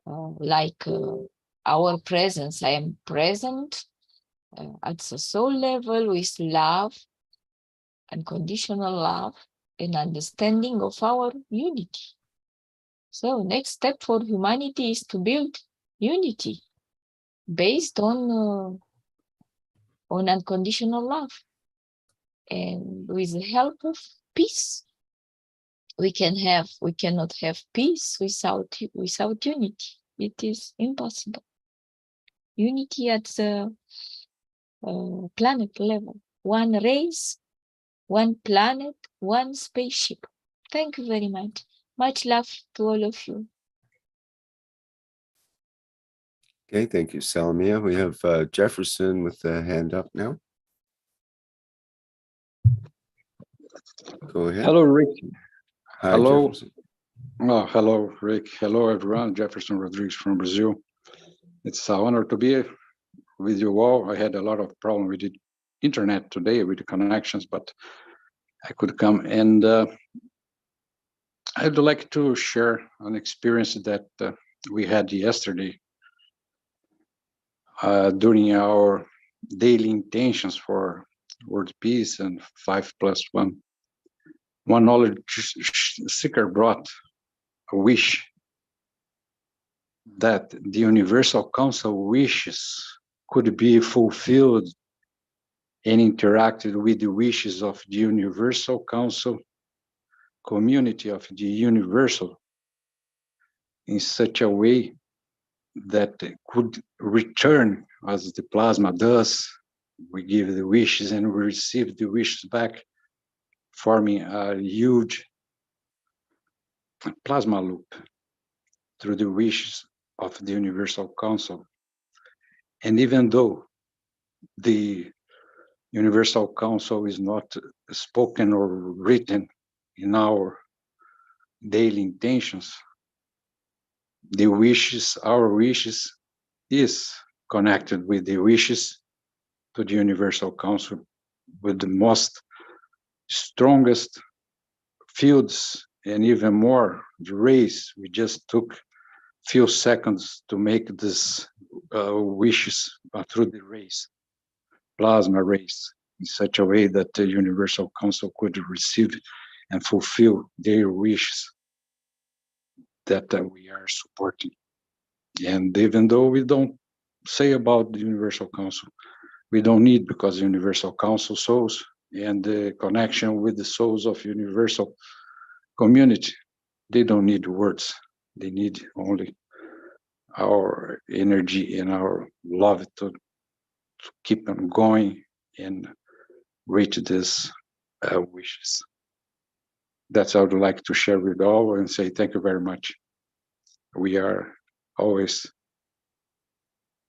like our presence. I am present at the soul level with love, unconditional love, and understanding of our unity. So next step for humanity is to build unity based on unconditional love, and with the help of peace. We cannot have peace without unity. It is impossible. Unity at the planet level. One race, one planet, one spaceship. Thank you very much. Much love to all of you. Okay, thank you, Salamia. We have Jefferson with the hand up now. Go ahead. Hello, Rick. Hi, Hello. Jefferson. Oh, hello, Rick. Hello, everyone. Jefferson Rodriguez from Brazil. It's an honor to be with you all. I had a lot of problem with the internet today with the connections, but I could come. And I'd like to share an experience that we had yesterday during our daily intentions for world peace and 5+1. One knowledge seeker brought a wish that the Universal Council wishes could be fulfilled and interacted with the wishes of the Universal Council community of the Universal in such a way that it could return as the plasma does. We give the wishes and we receive the wishes back, forming a huge plasma loop through the wishes of the Universal Council. And even though the Universal Council is not spoken or written in our daily intentions, the wishes, our wishes, is connected with the wishes to the Universal Council, with the most strongest fields, and even more the rays. We just took few seconds to make this wishes through the rays, plasma rays, in such a way that the Universal Council could receive and fulfill their wishes that we are supporting. And even though we don't say about the Universal Council, we don't need, because the Universal Council souls and the connection with the souls of universal community, they don't need words. They need only our energy and our love to keep them going and reach these wishes. That's what I would like to share with all and say thank you very much. We are always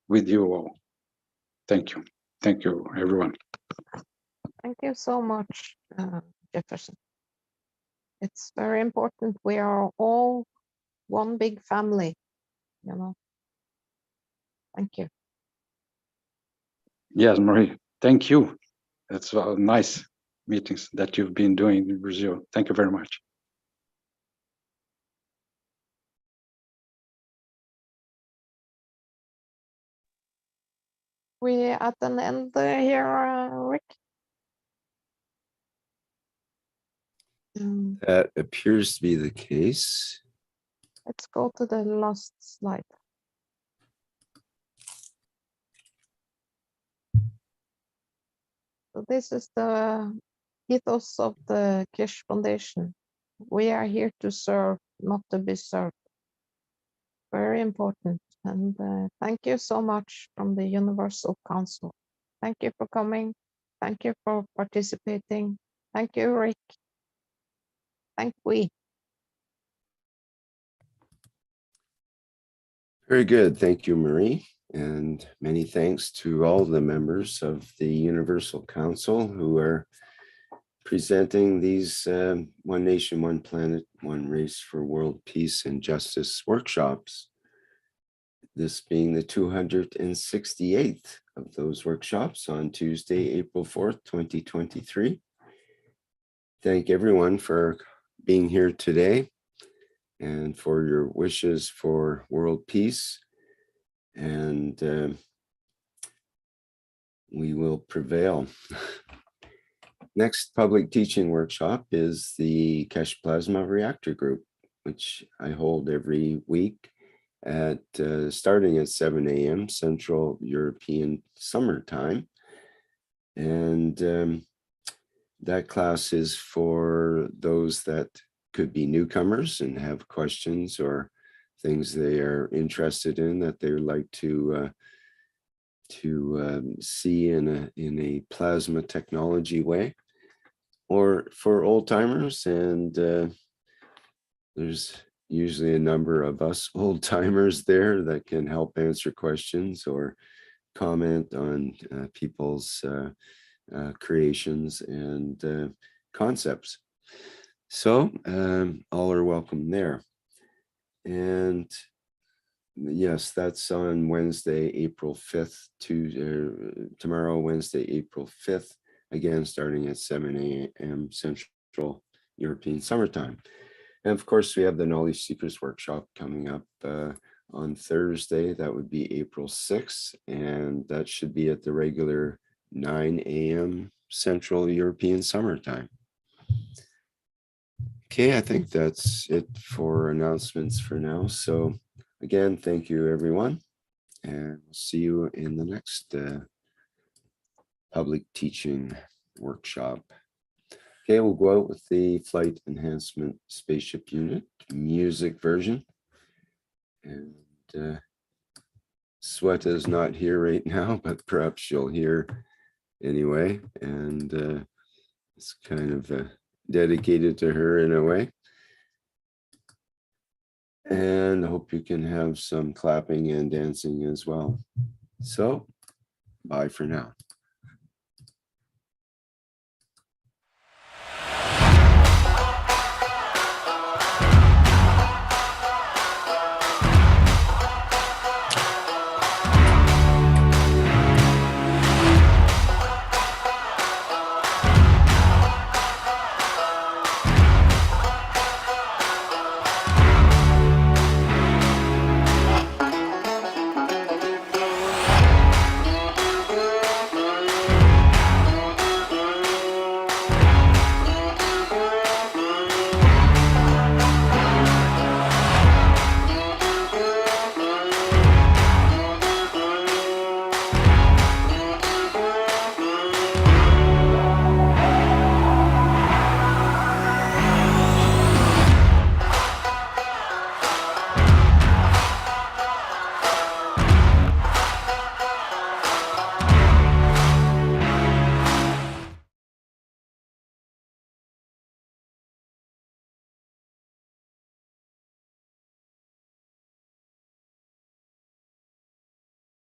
with you all. Thank you. Thank you, everyone. Thank you so much, Jefferson. It's very important. We are all one big family, you know. Thank you. Yes, Marie, thank you. That's nice meetings that you've been doing in Brazil. Thank you very much. We at an end here, Rick? That appears to be the case. Let's go to the last slide. So this is the ethos of the Keshe Foundation. We are here to serve, not to be served. Very important. And thank you so much from the Universal Council. Thank you for coming. Thank you for participating. Thank you, Rick. Thank we. Very good. Thank you, Marie. And many thanks to all the members of the Universal Council who are presenting these One Nation, One Planet, One Race for World Peace and Justice workshops. This being the 268th of those workshops on Tuesday, April 4th, 2023. Thank everyone for being here today and for your wishes for world peace. And we will prevail. Next public teaching workshop is the Keshe Plasma Reactor Group, which I hold every week at starting at 7 a.m. Central European Summer Time. And that class is for those that could be newcomers and have questions or things they are interested in that they would like to see in a plasma technology way, or for old timers. And there's usually a number of us old timers there that can help answer questions or comment on people's creations and concepts. So all are welcome there. And yes, that's on Wednesday, April 5th to tomorrow, Wednesday, April 5th, again, starting at 7 a.m. Central European Summertime. And of course, we have the Knowledge Seekers Workshop coming up on Thursday. That would be April 6th, and that should be at the regular 9 a.m. Central European Summertime. Okay, I think that's it for announcements for now. So again, thank you, everyone, and we'll see you in the next public teaching workshop. Okay, we'll go out with the Flight Enhancement Spaceship Unit music version. And Sweta's not here right now, but perhaps you'll hear anyway. And it's kind of dedicated to her in a way. And I hope you can have some clapping and dancing as well. So, bye for now.